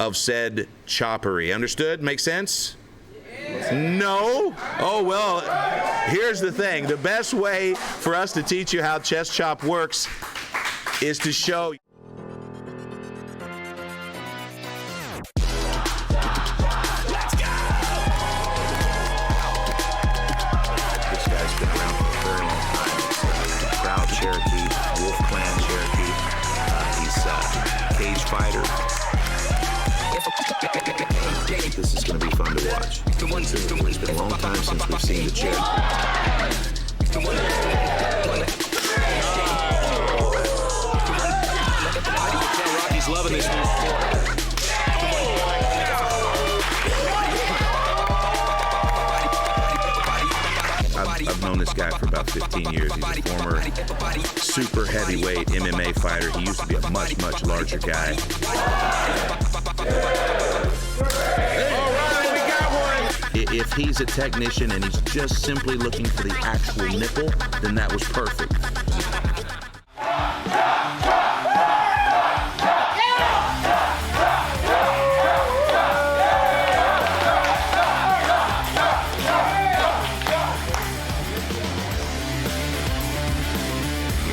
of said choppery. Understood? Make sense? No? Oh, well, here's the thing. The best way for us to teach you how chest chop works is to show. This guy's been around for a very long time. He's a proud Cherokee, Wolf Clan Cherokee. He's a cage fighter. This is going to be fun to watch. It's been a long time since we've seen the Cherokee. Rocky's loving this one. I've known this guy for about 15 years. He's a former super heavyweight MMA fighter. He used to be a much, much larger guy. If he's a technician and he's just simply looking for the actual nipple, then that was perfect. The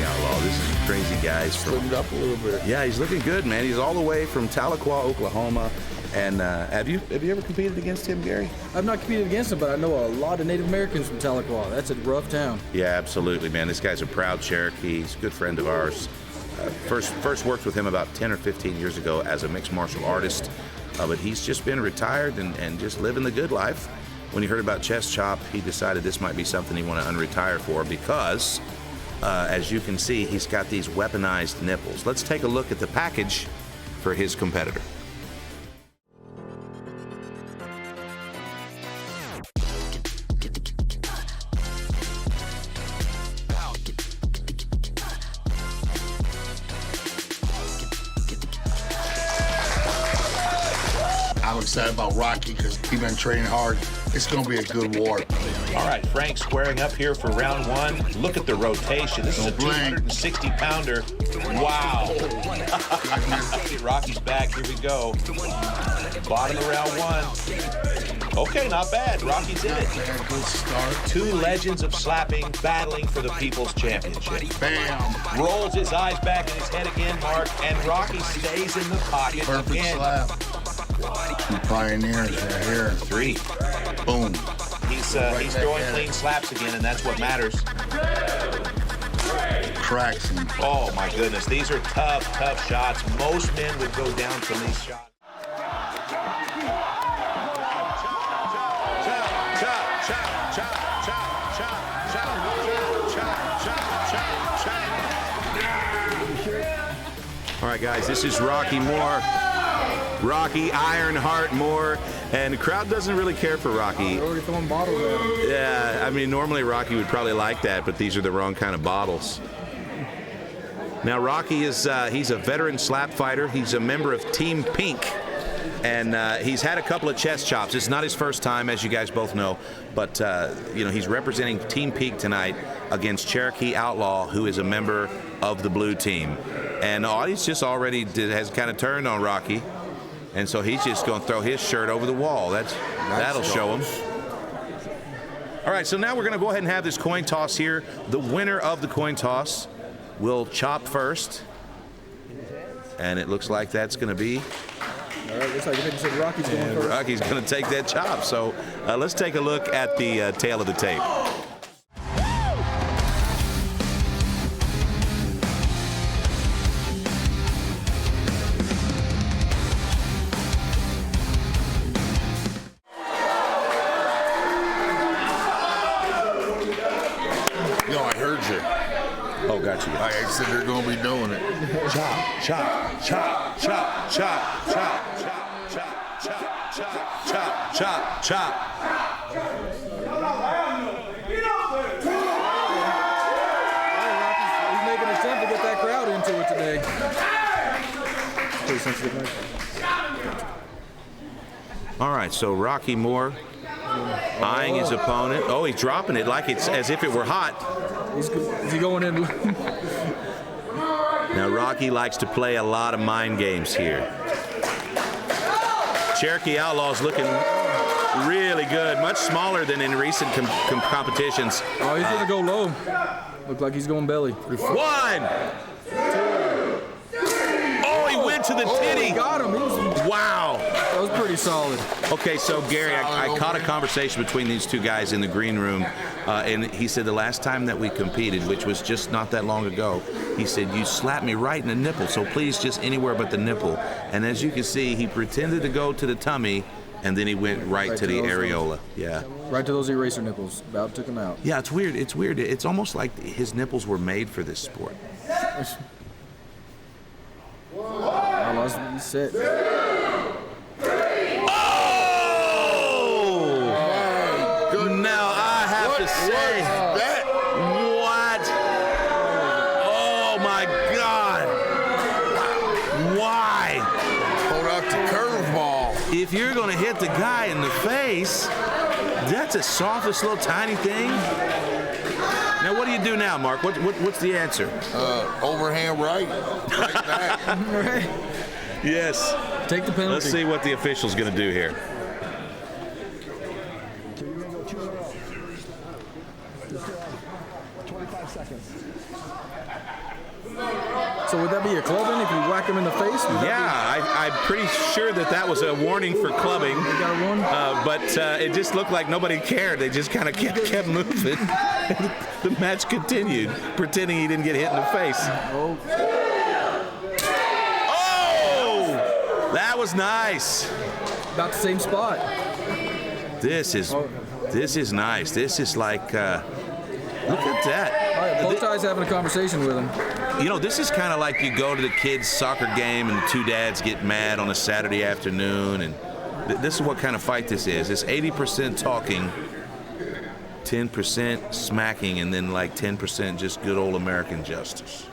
Outlaw, this is crazy, guys. Slimmed up a little bit. Yeah, he's looking good, man. He's all the way from Tahlequah, Oklahoma. And have you ever competed against him, Gary? I've not competed against him, but I know a lot of Native Americans from Tahlequah. That's a rough town. Yeah, absolutely, man. This guy's a proud Cherokee. He's a good friend of ours. First worked with him about 10 or 15 years ago as a mixed martial artist, but he's just been retired and just living the good life. When he heard about chest chop, he decided this might be something he wanted to unretire for because, as you can see, he's got these weaponized nipples. Let's take a look at the package for his competitor. I'm excited about Rocky because he's been training hard. It's going to be a good war. All right, Frank squaring up here for round one. Look at the rotation. This is a 260-pounder. Wow. Rocky's back. Here we go. Bottom of round one. Okay, not bad. Rocky's in it. Good start. Two legends of slapping battling for the People's Championship. Bam. Rolls his eyes back in his head again, Mark, and Rocky stays in the pocket Perfect again. slap. Two pioneers right here. Three. Boom. He's throwing clean slaps again, and that's what matters. Cracks him. Oh my goodness, these are tough shots. Most men would go down from these shots. All right, guys, this is Rocky Moore. Rocky Ironheart Moore, and the crowd doesn't really care for Rocky. They're already throwing bottles at him. Yeah, I mean, normally Rocky would probably like that, but these are the wrong kind of bottles. Now, Rocky is he's a veteran slap fighter. He's a member of Team Pink, and he's had a couple of chest chops. It's not his first time, as you guys both know, but you know, he's representing Team Pink tonight against Cherokee Outlaw, who is a member of the blue team. And the audience just already has kind of turned on Rocky. And so he's just going to throw his shirt over the wall. That'll show him. All right, so now we're going to go ahead and have this coin toss here. The winner of the coin toss will chop first. And it looks like that's going to be... All right, looks like Rocky's going first. Rocky's going to take that chop. So let's take a look at the tail of the tape. Oh, got you. I said they're going to be doing it. Chop, chop, chop, chop, chop, chop, chop, chop, chop, chop, chop, chop. He's making an attempt to get that crowd into it today. Pretty sensitive mic. All right, so Rocky Moore eyeing his opponent. Oh, he's dropping it like it's as if it were hot. Is he going in? Now, Rocky likes to play a lot of mind games here. Cherokee Outlaw's looking really good, much smaller than in recent competitions. Oh, he's gonna go low. Look like he's going belly. 1, 2. Oh, he went to the titty. He got him. Wow. That was pretty solid. Okay, so Gary, I caught a conversation between these two guys in the green room, and he said the last time that we competed, which was just not that long ago, he said, you slapped me right in the nipple, so please just anywhere but the nipple. And as you can see, he pretended to go to the tummy, and then he went right to the areola. Yeah. Right to those eraser nipples. About took him out. Yeah, it's weird. It's weird. It's almost like his nipples were made for this sport. Outlaw's set. Now I have to say, what? Oh my God! Why? Hold out the curveball. If you're gonna hit the guy in the face, that's the softest little tiny thing. Now what do you do now, Mark? What's the answer? Overhand right. Like that. Right. Yes. Take the penalty. Let's see what the official's gonna do here. So would that be a clubbing if you whack him in the face? Yeah, I'm pretty sure that was a warning for clubbing. You got a one? But it just looked like nobody cared. They just kind of kept moving. The match continued, pretending he didn't get hit in the face. Oh. Oh! That was nice. About the same spot. This is nice. This is like, look at that. All right, both guys having a conversation with him. You know, this is kind of like you go to the kids' soccer game and the two dads get mad on a Saturday afternoon, and this is what kind of fight this is. It's 80% talking, 10% smacking, and then like 10% just good old American justice.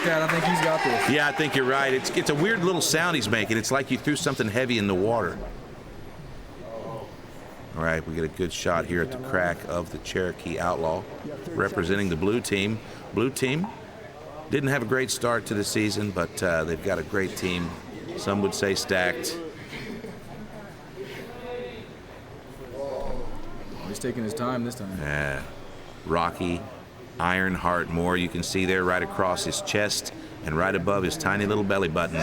That. I think he's got this. Yeah, I think you're right. It's a weird little sound he's making. It's like you threw something heavy in the water. All right, we get a good shot here at the crack of the Cherokee Outlaw, representing the blue team. Blue team didn't have a great start to the season, but they've got a great team. Some would say stacked. He's taking his time this time. Yeah, Rocky. Ironheart Moore, you can see there right across his chest and right above his tiny little belly button.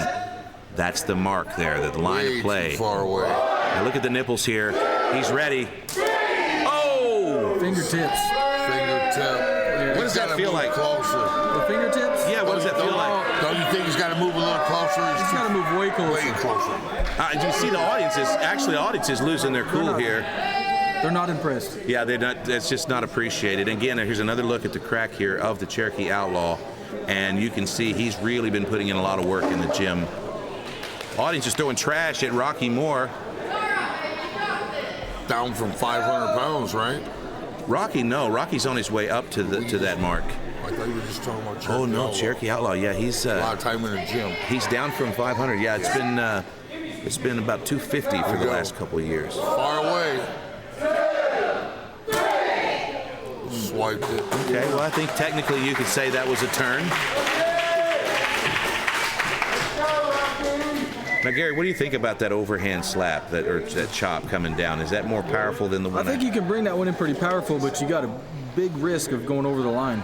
That's the mark there, the line of play. Too far away. Now look at the nipples here. He's ready. Oh! Fingertips. Fingertip. Yeah. What does that feel like? Closer. The fingertips? Yeah, what does that feel like? Don't you think he's got to move a little closer? He's got to move way closer. Way closer. You see the audience is losing their cool here. They're not impressed. Yeah, they're not. That's just not appreciated. Again, here's another look at the crack here of the Cherokee Outlaw, and you can see he's really been putting in a lot of work in the gym. Audience is throwing trash at Rocky Moore. Down from 500 pounds, right? Rocky's on his way up to that mark. I thought you were just talking about Cherokee Oh no, Outlaw. Cherokee Outlaw. Yeah, he's a lot of time in the gym. He's down from 500. Yeah, it's been about 250 for the last couple of years. Far away. Swiped it. Okay, well, I think technically you could say that was a turn. Now, Gary, what do you think about that overhand slap, that chop coming down? Is that more powerful than the one? I think you can bring that one in pretty powerful, but you got a big risk of going over the line.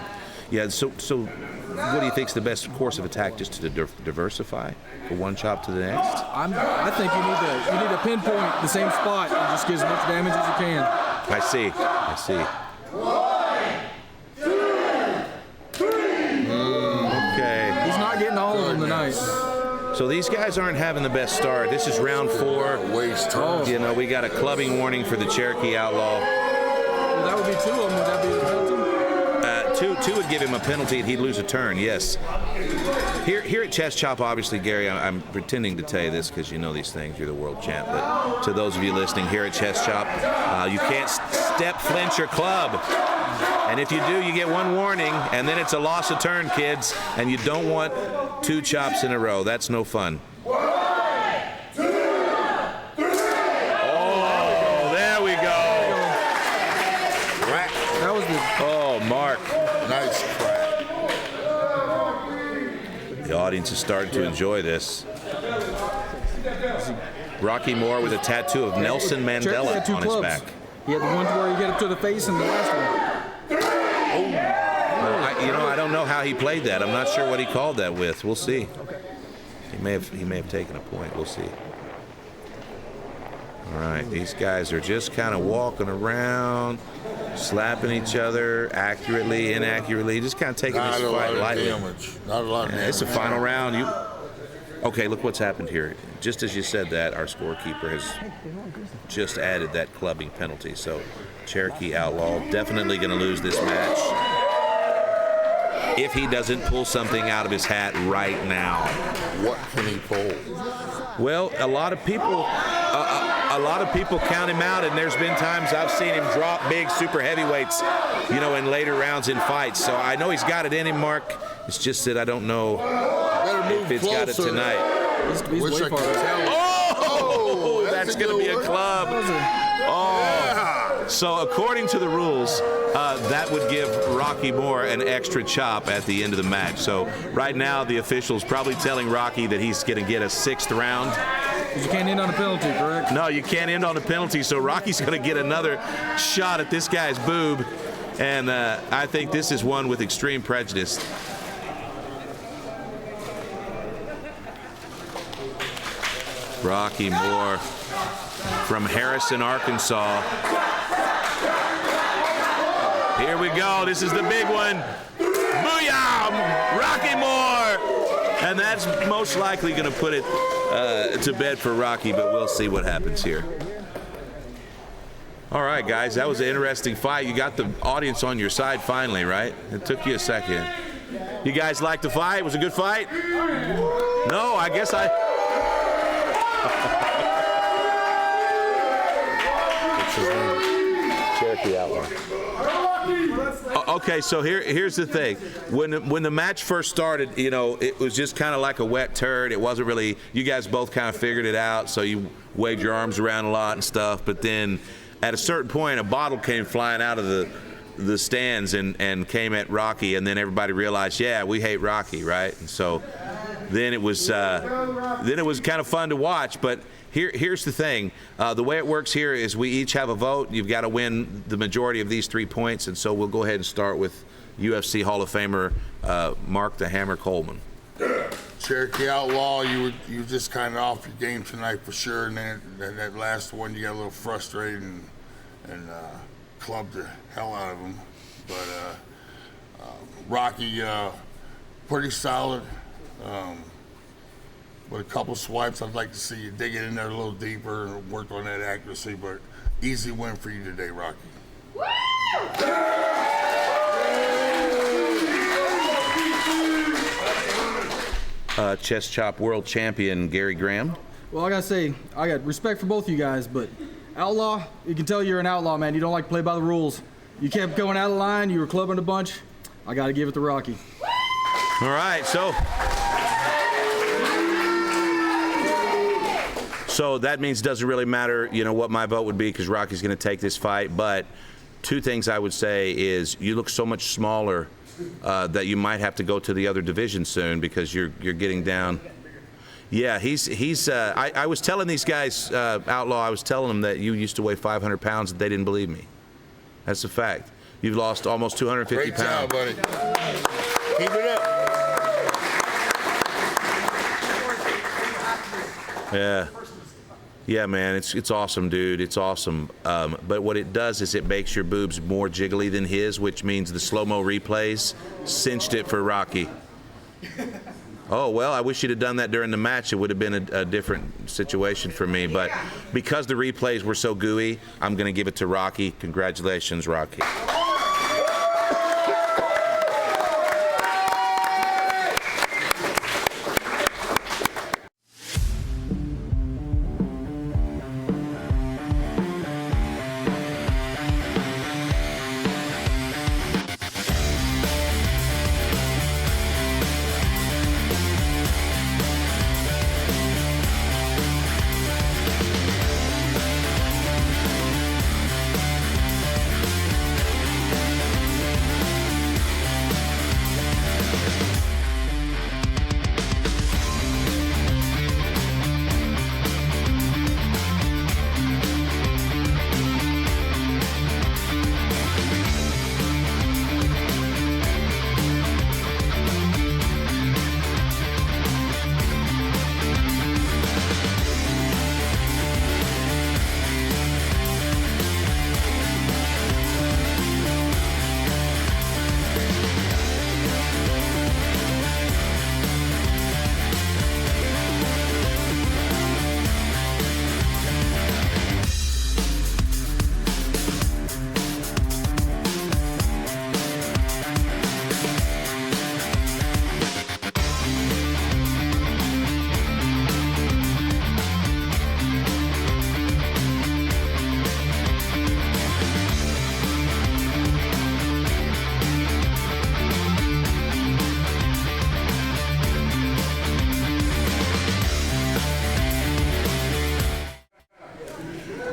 Yeah, so what do you think is the best course of attack, just to diversify from one chop to the next? I think you need to pinpoint the same spot and just get as much damage as you can. I see. 1, 2, 3. Okay. He's not getting all of them tonight. So these guys aren't having the best start. This is round 4. Waste time. You know, we got a clubbing warning for the Cherokee Outlaw. Well, that would be 2 of them. Would that be the penalty? Two would give him a penalty and he'd lose a turn, yes. Here at Chest Chop, obviously, Gary, I'm pretending to tell you this because you know these things. You're the world champ. But to those of you listening, here at Chest Chop, you can't step, flinch, or club. And if you do, you get 1 warning, and then it's a loss of turn, kids. And you don't want 2 chops in a row. That's no fun. 1, 2, 3. Oh, there we go. Rat audience is starting to enjoy this. Rocky Moore with a tattoo of Nelson Cherokee Mandela had 2 on his clubs. back. He had the one where you get up to the face and the last one. I don't know how he played that. I'm not sure what he called that with. We'll see. He may have taken a point. We'll see. All right, these guys are just kind of walking around, slapping each other accurately, inaccurately, just kind of taking this fight lightly. Not a lot of damage. It's the final round. Okay, look what's happened here. Just as you said that, our scorekeeper has just added that clubbing penalty. So Cherokee Outlaw definitely going to lose this match if he doesn't pull something out of his hat right now. What can he pull? Well, a lot of people count him out, and there's been times I've seen him drop big super heavyweights, in later rounds in fights. So I know he's got it in him, Mark. It's just that I don't know if it's got it tonight. He's Wish way I far could away. tell. Oh, that's going to be a club. Oh. So according to the rules, that would give Rocky Moore an extra chop at the end of the match. So right now, the official's probably telling Rocky that he's going to get a 6th round. You can't end on a penalty, correct? No, you can't end on a penalty, so Rocky's going to get another shot at this guy's boob. And I think this is one with extreme prejudice. Rocky Moore from Harrison, Arkansas. Here we go. This is the big one. Booyah! Rocky Moore! And that's most likely going to put it to bed for Rocky, but we'll see what happens here. All right, guys, that was an interesting fight. You got the audience on your side finally, right? It took you a second. You guys liked the fight? It was a good fight? No, I guess Cherokee Outlaw. Okay, so here's the thing. When the match first started, it was just kind of like a wet turd. It wasn't really, you guys both kind of figured it out, so you waved your arms around a lot and stuff, but then at a certain point, a bottle came flying out of the stands and came at Rocky, and then everybody realized, yeah, we hate Rocky, right? And so then it was kind of fun to watch, but here's the thing. The way it works here is we each have a vote. You've got to win the majority of these 3 points, and so we'll go ahead and start with UFC Hall of Famer Mark the Hammer Coleman. Cherokee Outlaw, you were just kind of off your game tonight for sure, and then that last one you got a little frustrated and clubbed the hell out of him. But Rocky, pretty solid. With a couple swipes, I'd like to see you dig it in there a little deeper and work on that accuracy, but easy win for you today, Rocky. Chest chop world champion Gary Graham. Well, I gotta say, I got respect for both of you guys, but Outlaw, you can tell you're an outlaw, man. You don't like to play by the rules. You kept going out of line. You were clubbing a bunch. I gotta give it to Rocky. All right, So that means it doesn't really matter, what my vote would be because Rocky's going to take this fight. But 2 things I would say is you look so much smaller that you might have to go to the other division soon because you're getting down. Yeah, I was telling these guys, Outlaw, I was telling them that you used to weigh 500 pounds and they didn't believe me. That's a fact. You've lost almost 250 pounds. Great job, buddy. Keep it up. Yeah. Yeah, man, it's awesome, dude. It's awesome. But what it does is it makes your boobs more jiggly than his, which means the slow-mo replays cinched it for Rocky. Oh, well, I wish you'd have done that during the match. It would have been a different situation for me. But because the replays were so gooey, I'm going to give it to Rocky. Congratulations, Rocky.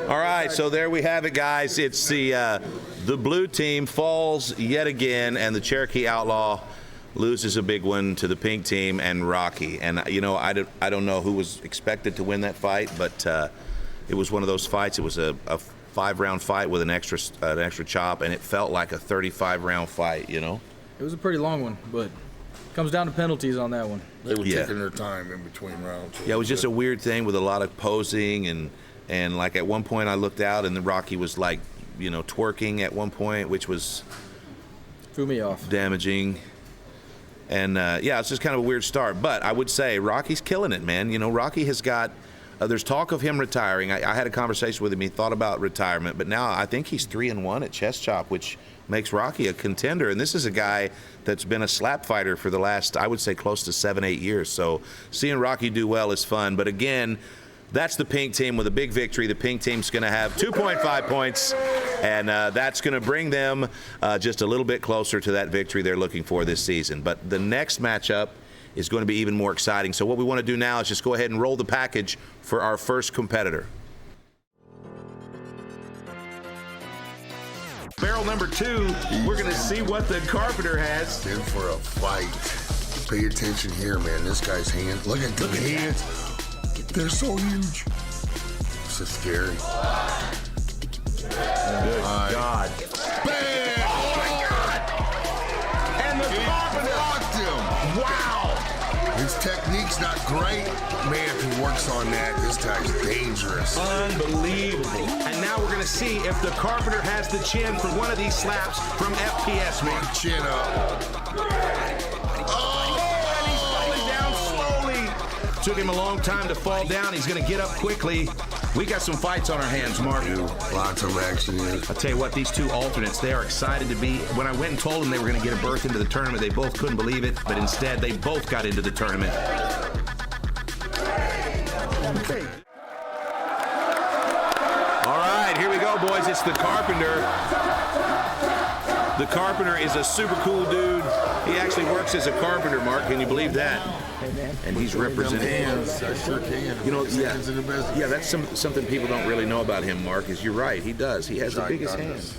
All right, so there we have it, guys. It's the blue team falls yet again, and the Cherokee Outlaw loses a big one to the pink team and Rocky. And, you know, I don't know who was expected to win that fight, but it was one of those fights. It was a 5-round fight with an extra chop, and it felt like a 35-round fight, you know? It was a pretty long one, but it comes down to penalties on that one. They were taking their time in between rounds. Yeah, it was just a weird thing with a lot of posing, and like at one point I looked out and the Rocky was like, you know, twerking at one point, which was threw me off. Damaging. And yeah, it's just kind of a weird start. But I would say Rocky's killing it, man. You know, Rocky has got, there's talk of him retiring. I had a conversation with him. He thought about retirement, but now I think he's 3-1 at chest chop, which makes Rocky a contender. And this is a guy that's been a slap fighter for the last, I would say, close to 7-8 years. So seeing Rocky do well is fun. But again, that's the pink team with a big victory. The pink team's going to have 2.5 points, and that's going to bring them just a little bit closer to that victory they're looking for this season. But the next matchup is going to be even more exciting. So what we want to do now is just go ahead and roll the package for our first competitor. Barrel number 2, we're going to see what the Carpenter has. In for a fight. Pay attention here, man. This guy's hand. Look at the hands. They're so huge. This is scary. Good God. Bam! Oh, my God! And the Carpenter blocked him. Wow! His technique's not great. Man, if he works on that, this guy's dangerous. Unbelievable. And now we're going to see if the Carpenter has the chin for one of these slaps from FPS, man. Chin up. And he's falling down slowly. Took him a long time to fall down. He's going to get up quickly. We got some fights on our hands, Mark. Lots of action here. I'll tell you what, these two alternates, they are excited to be. When I went and told them they were going to get a berth into the tournament, they both couldn't believe it, but instead they both got into the tournament. Okay. All right, here we go, boys. It's the Carpenter. The Carpenter is a super cool dude. He actually works as a carpenter, Mark. Can you believe that? And he's representing. Hands, I sure can. You know, yeah, that's something people don't really know about him, Mark, is you're right. He does. He has the biggest hands.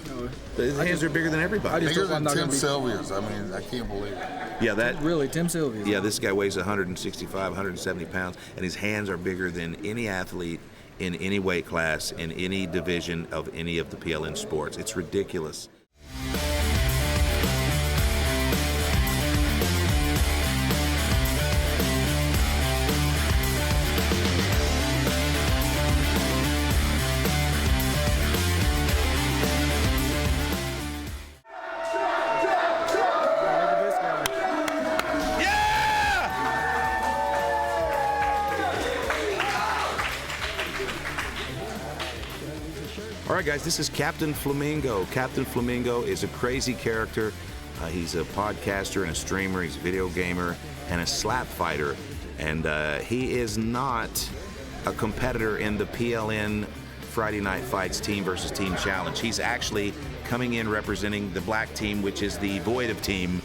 His hands are bigger than everybody. Bigger than Tim Sylvia's. I mean, I can't believe it. Yeah, that. Really, Tim Sylvia's. Yeah, this guy weighs 165, 170 pounds, and his hands are bigger than any athlete in any weight class, in any division of any of the PLN sports. It's ridiculous. All right, guys, this is Captain Flamingo. Captain Flamingo is a crazy character. He's a podcaster and a streamer. He's a video gamer and a slap fighter. And he is not a competitor in the PLN Friday Night Fights Team versus Team Challenge. He's actually coming in representing the black team, which is the Void of Team.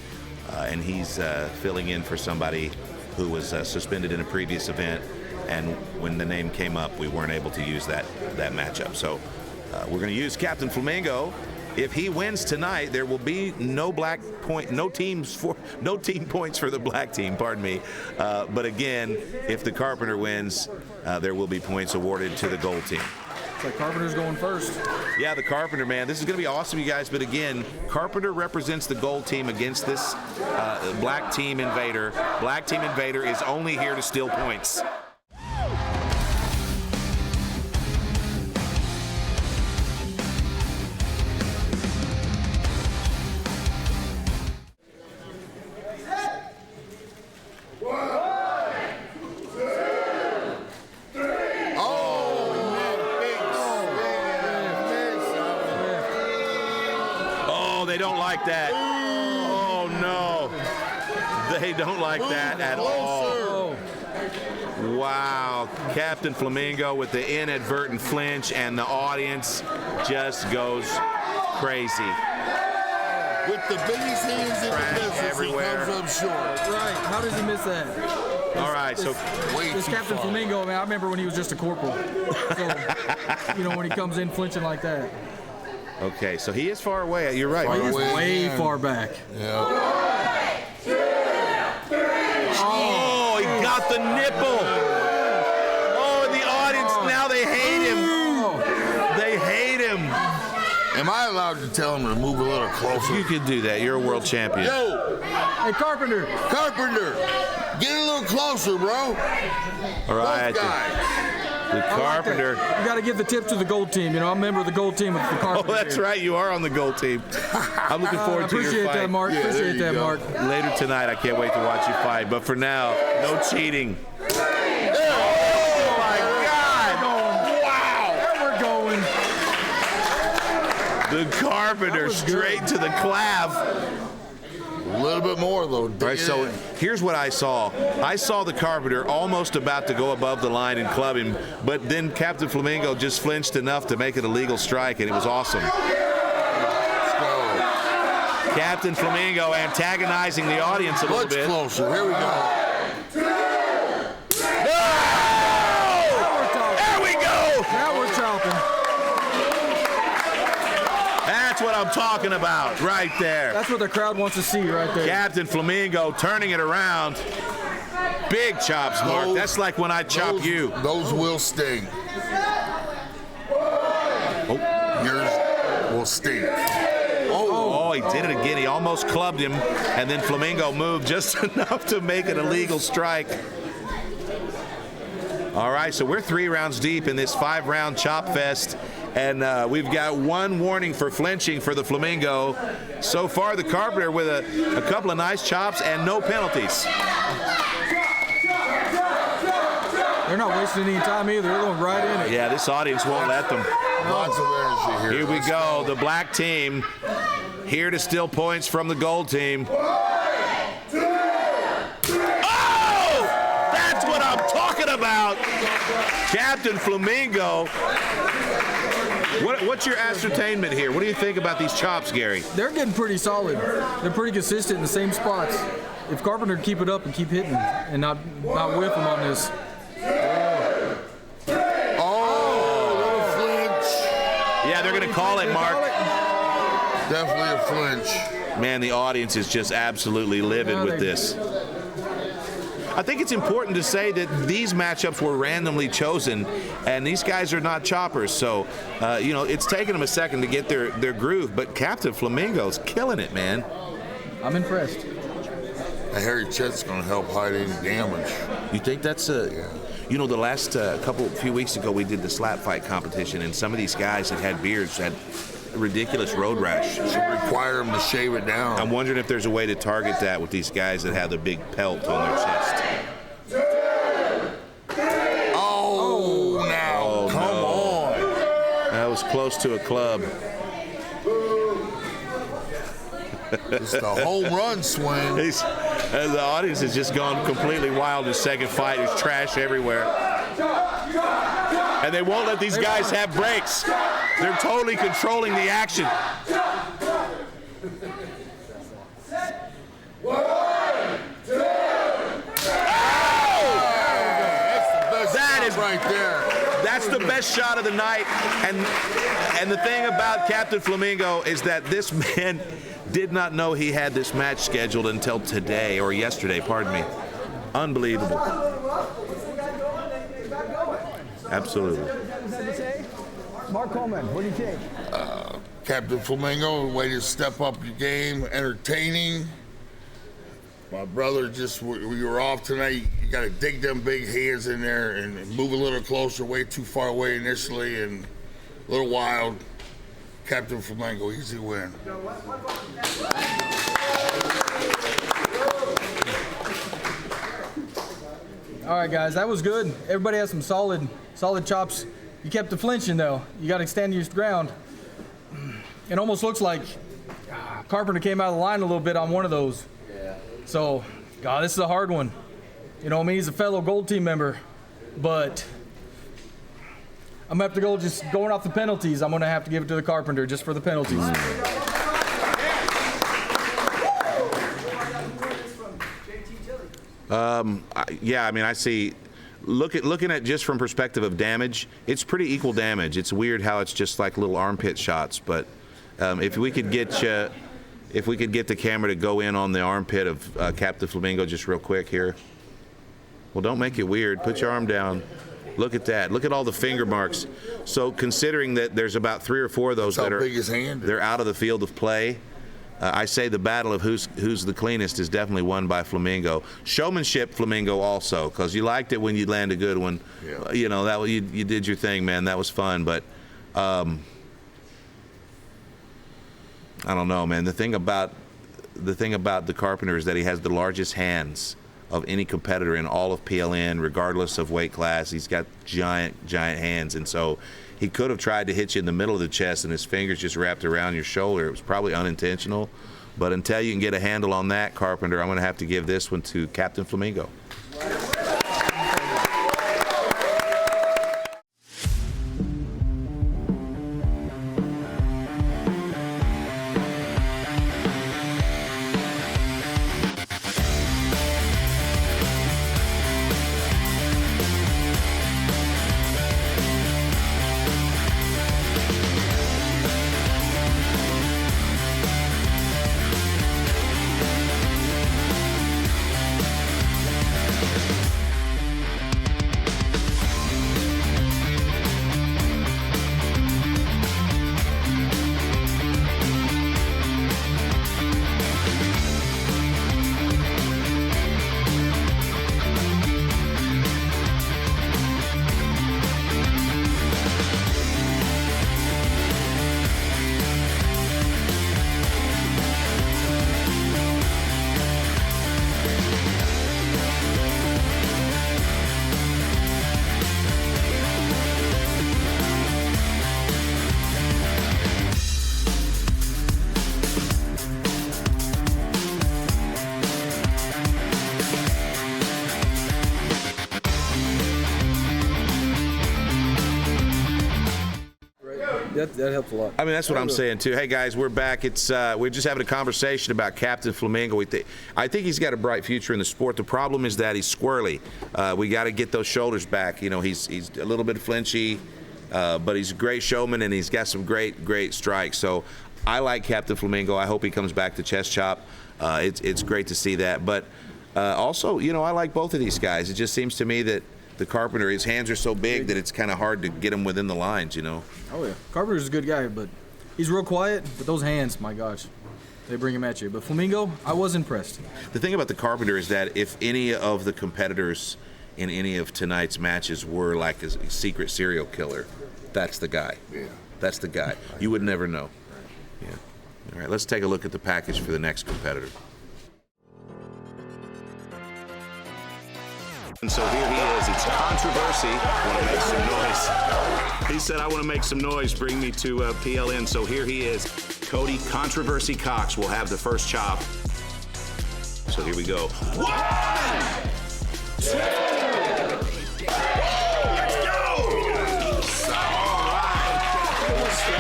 And he's filling in for somebody who was suspended in a previous event. And when the name came up, we weren't able to use that matchup. So we're going to use Captain Flamingo. If he wins tonight, there will be no team points for the black team. Pardon me. But again, if the Carpenter wins, there will be points awarded to the gold team. It's like Carpenter's going first. Yeah, the Carpenter, man. This is going to be awesome, you guys. But again, Carpenter represents the gold team against this black team invader. Black team invader is only here to steal points. They don't like that. Oh, no. They don't like that at all. Wow. Captain Flamingo with the inadvertent flinch, and the audience just goes crazy. With the biggest hands in the business, everywhere. he comes up short. Right. How does he miss that? All right, so This Captain Flamingo, man, I remember when he was just a corporal. So, when he comes in flinching like that. okay, so he is far away. You're right. He is away way again. far back. Yeah. Oh, he got the nipple. Oh, and the audience, now they hate him. They hate him. Am I allowed to tell him to move a little closer? You can do that. You're a world champion. Yo, Hey, Carpenter. Carpenter, get a little closer, bro. All right. Both guys. The I like that. Carpenter. You got to give the tip to the gold team. I'm a member of the gold team with the Oh, Carpenter. that's here. right. You are on the gold team. I'm looking I forward to your appreciate fight. that, Mark. Yeah, there appreciate you that, go. Mark. Later tonight, I can't wait to watch you fight. But for now, no cheating. Oh, my God. There we're going. The Carpenter was good. straight to the clav. A little bit more, though. All right, so here's what I saw. I saw the Carpenter almost about to go above the line and club him, but then Captain Flamingo just flinched enough to make it a legal strike, and it was awesome. Let's go. Captain Flamingo antagonizing the audience a little Much bit. closer. Here we go. There we go! Now we're chopping. That's what I'm talking about right there. That's what the crowd wants to see right there. Captain Flamingo turning it around. Big chops, Mark. Those- That's like when I chop Those- you. Those will sting. Yours will sting. Oh, he did it again. He almost clubbed him, and then Flamingo moved just enough to make it a legal strike. All right, so we're 3 rounds deep in this 5-round chop fest, and we've got one warning for flinching for the Flamingo. So far, the Carpenter with a couple of nice chops and no penalties. They're not wasting any time either. They're going right in it. Yeah, this audience won't let them. Lots of energy here. Here we Let's go, the black team here to steal points from the gold team. Oh! That's what I'm talking about! Captain Flamingo. What's your ascertainment here? What do you think about these chops, Gary? They're getting pretty solid. They're pretty consistent in the same spots. If Carpenter can keep it up and keep hitting and not whiff them on this. Yeah, they're going to call it, Mark. Definitely a flinch. Man, the audience is just absolutely livid with this. I think it's important to say that these matchups were randomly chosen, and these guys are not choppers. So, it's taken them a second to get their groove, but Captain Flamingo's killing it, man. I'm impressed. A hairy chest's going to help hide any damage. You think that's the last few weeks ago we did the slap fight competition, and some of these guys that had beards had ridiculous road rash. Should require them to shave it down. I'm wondering if there's a way to target that with these guys that have the big pelt on their chest. Come on. That was close to a club. It's the home run swing. The audience has just gone completely wild. His second fight, there's trash everywhere. And they won't let these guys have breaks. They're totally controlling the action. That is right there. That's the best shot of the night. And the thing about Captain Flamingo is that this man did not know he had this match scheduled until today, or yesterday, pardon me. Unbelievable. Absolutely. Mark Coleman, what do you think? Captain Flamingo, way to step up your game, entertaining. My brother, we were off tonight. You got to dig them big hands in there and move a little closer, way too far away initially and a little wild. Captain Flamingo, easy win. All right, guys, that was good. Everybody has some solid chops. You kept the flinching, though. You got to stand your ground. It almost looks like Carpenter came out of the line a little bit on one of those. Yeah. So, God, this is a hard one. He's a fellow gold team member, but I'm going to have to go just going off the penalties. I'm going to have to give it to the Carpenter just for the penalties. Yeah, I mean, I see. Looking at just from perspective of damage, it's pretty equal damage. It's weird how it's just like little armpit shots, but if we could get the camera to go in on the armpit of Captain Flamingo just real quick here. Well, don't make it weird. Put your arm down. Look at that. Look at all the finger marks. So considering that there's about 3 or 4 of those that are big his hand is. They're out of the field of play. I say the battle of who's the cleanest is definitely won by Flamingo. Showmanship, Flamingo also, because you liked it when you land a good one. Yeah. You know that you did your thing, man. That was fun. But I don't know, man. The thing about the Carpenter is that he has the largest hands of any competitor in all of PLN, regardless of weight class. He's got giant hands, and so he could have tried to hit you in the middle of the chest and his fingers just wrapped around your shoulder. It was probably unintentional, but until you can get a handle on that, Carpenter, I'm going to have to give this one to Captain Flamingo. That helps a lot. I mean, that's what I'm saying too. Hey guys, we're back. It's we're just having a conversation about Captain Flamingo. I think he's got a bright future in the sport. The problem is that he's squirrely. We got to get those shoulders back. You know, he's a little bit flinchy, but he's a great showman and he's got some great strikes. So I like Captain Flamingo. I hope he comes back to chest chop. It's great to see that. But also, you know, I like both of these guys. It just seems to me that the Carpenter, his hands are so big that it's kind of hard to get him within the lines, you know. Oh yeah, Carpenter's a good guy, but he's real quiet. But those hands, my gosh, they bring him at you. But Flamingo, I was impressed. The thing about the Carpenter is that if any of the competitors in any of tonight's matches were like a secret serial killer, that's the guy. Yeah. That's the guy. You would never know. Yeah. All right, let's take a look at the package for the next competitor. And so here he is. It's controversy. Want to make some noise. He said, I want to make some noise. Bring me to PLN. So here he is. Cody Controversy Cox will have the first chop. So here we go. 1, 2, let's go!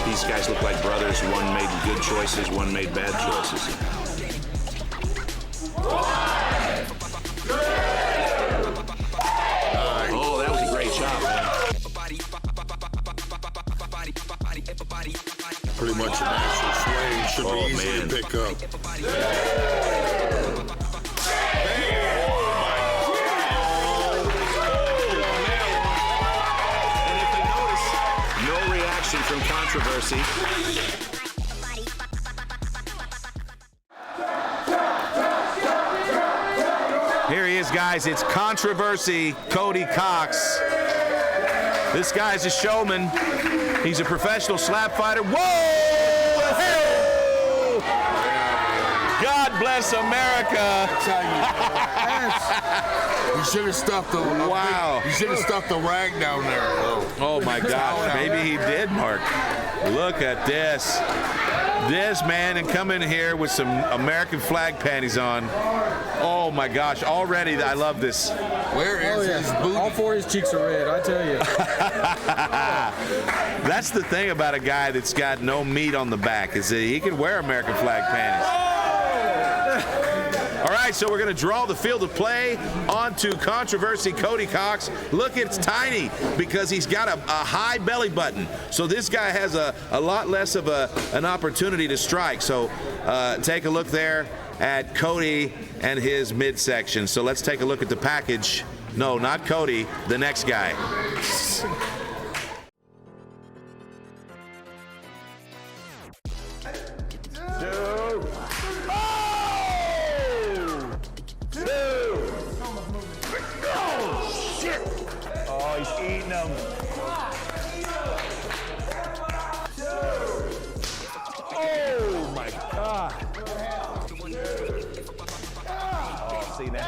These guys look like brothers. One made good choices, one made bad choices. Oh, that was a great shot, man. Pretty much a natural swing. Should be easy to pick up. And if you notice, no reaction from Controversy. Here he is, guys. It's Controversy Cody Cox. This guy's a showman. He's a professional slap fighter. Whoa! Hey! God bless America. You should have stuffed the Wow. You should have stuffed the rag down there. Oh my gosh, maybe he did, Mark. Look at this. This man and come in here with some American flag panties on. Oh my gosh, already I love this. Where is his boot? All 4 of his cheeks are red, I tell you. That's the thing about a guy that's got no meat on the back, is that he can wear American flag panties. right, so we're going to draw the field of play onto Controversy Cody Cox. Look, it's tiny because he's got a high belly button. So this guy has a lot less of an opportunity to strike. So take a look there at Cody and his midsection. So let's take a look at the package. No, not Cody, the next guy. Oh, he's eating them. Oh, my God. Oh, see, now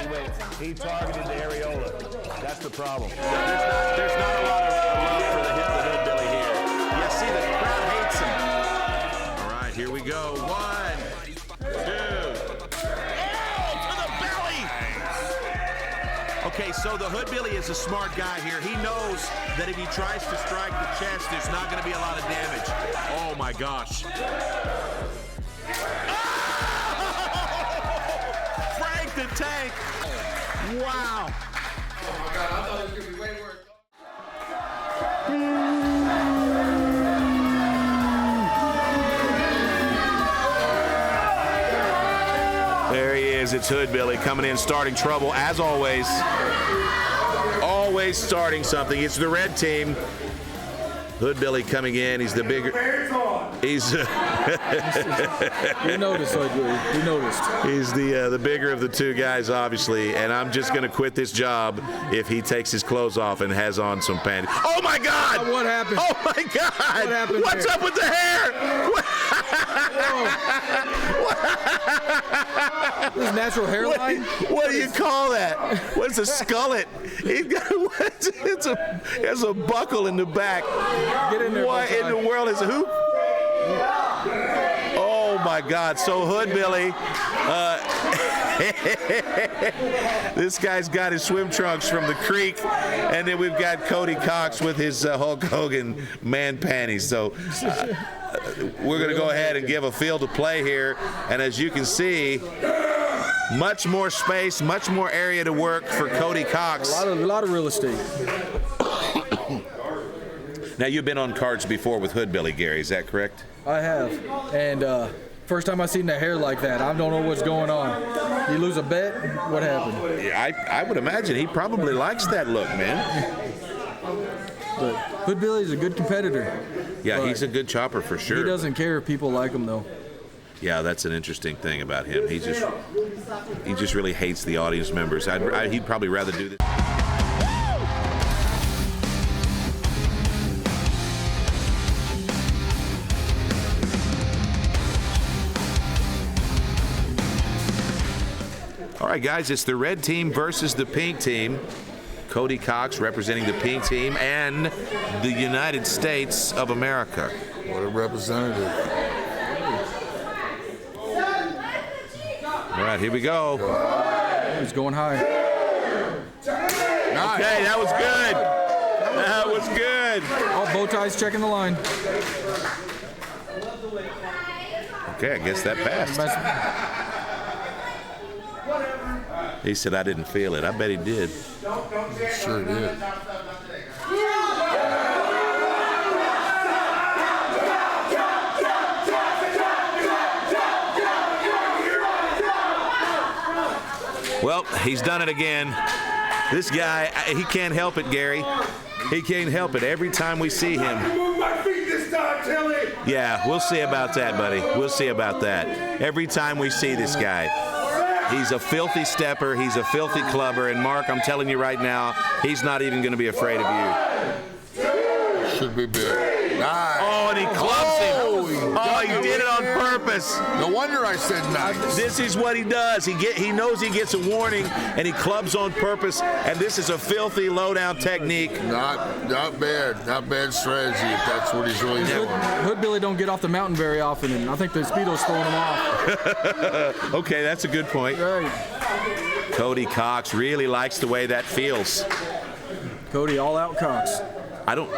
he targeted the areola. That's the problem. There's not a lot of love for the Hoodbilly here. You see, the crowd hates him. All right, here we go. 1, 2. Oh, to the belly! Okay, so the Hoodbilly is a smart guy here. He knows that if he tries to strike the chest, there's not going to be a lot of damage. Oh, my gosh. Frank the Tank. Wow. Oh my God, I thought it was going to be way worse. There he is. It's Hoodbilly coming in, starting trouble as always. Always starting something. It's the red team. Hoodbilly coming in. He's the bigger. He's. You noticed, Hoodbilly. You noticed. He's the bigger of the two guys, obviously, and I'm just going to quit this job if he takes his clothes off and has on some panties. Oh my God! What happened? Oh my God! What happened? What's up with the hair? This is natural hairline? What do you call that? What's a skullet? It's a buckle in the back. Get in there. What in the world is a hoop? Oh my God! So Hoodbilly, this guy's got his swim trunks from the creek, and then we've got Cody Cox with his Hulk Hogan man panties. So we're going to go ahead and give a field of play here, and as you can see, much more space, much more area to work for Cody Cox. A lot of real estate. Now, you've been on cards before with Hoodbilly, Gary, is that correct? I have. And first time I seen the hair like that, I don't know what's going on. You lose a bet? What happened? Yeah, I would imagine he probably likes that look, man. But Hoodbilly's a good competitor. Yeah, he's a good chopper for sure. He doesn't care if people like him, though. Yeah, that's an interesting thing about him. He just really hates the audience members. He'd probably rather do this. All right, guys, it's the red team versus the pink team. Cody Cox representing the pink team and the United States of America. What a representative. All right, here we go. He's going high. Nice. Okay, that was good. That was good. Oh, bow ties checking the line. Okay, I guess that passed. He said I didn't feel it. I bet he did. Sure did. Well, he's done it again. This guy, he can't help it, Gary. He can't help it. Every time we see him. Move my feet this time, Tilly. Yeah, we'll see about that, buddy. We'll see about that. Every time we see this guy. He's a filthy stepper. He's a filthy clubber. And, Mark, I'm telling you right now, he's not even going to be afraid of you. Should be big. Nice. Oh, and he clubs him. Oh, he did it on purpose. No wonder I said nice. This is what he does. He knows he gets a warning, and he clubs on purpose. And this is a filthy low-down technique. Not bad. Not bad strategy if that's what he's really doing. Hoodbilly don't get off the mountain very often, and I think the Speedo's throwing him off. Okay, that's a good point. Right. Cody Cox really likes the way that feels. Cody, all out Cox. I don't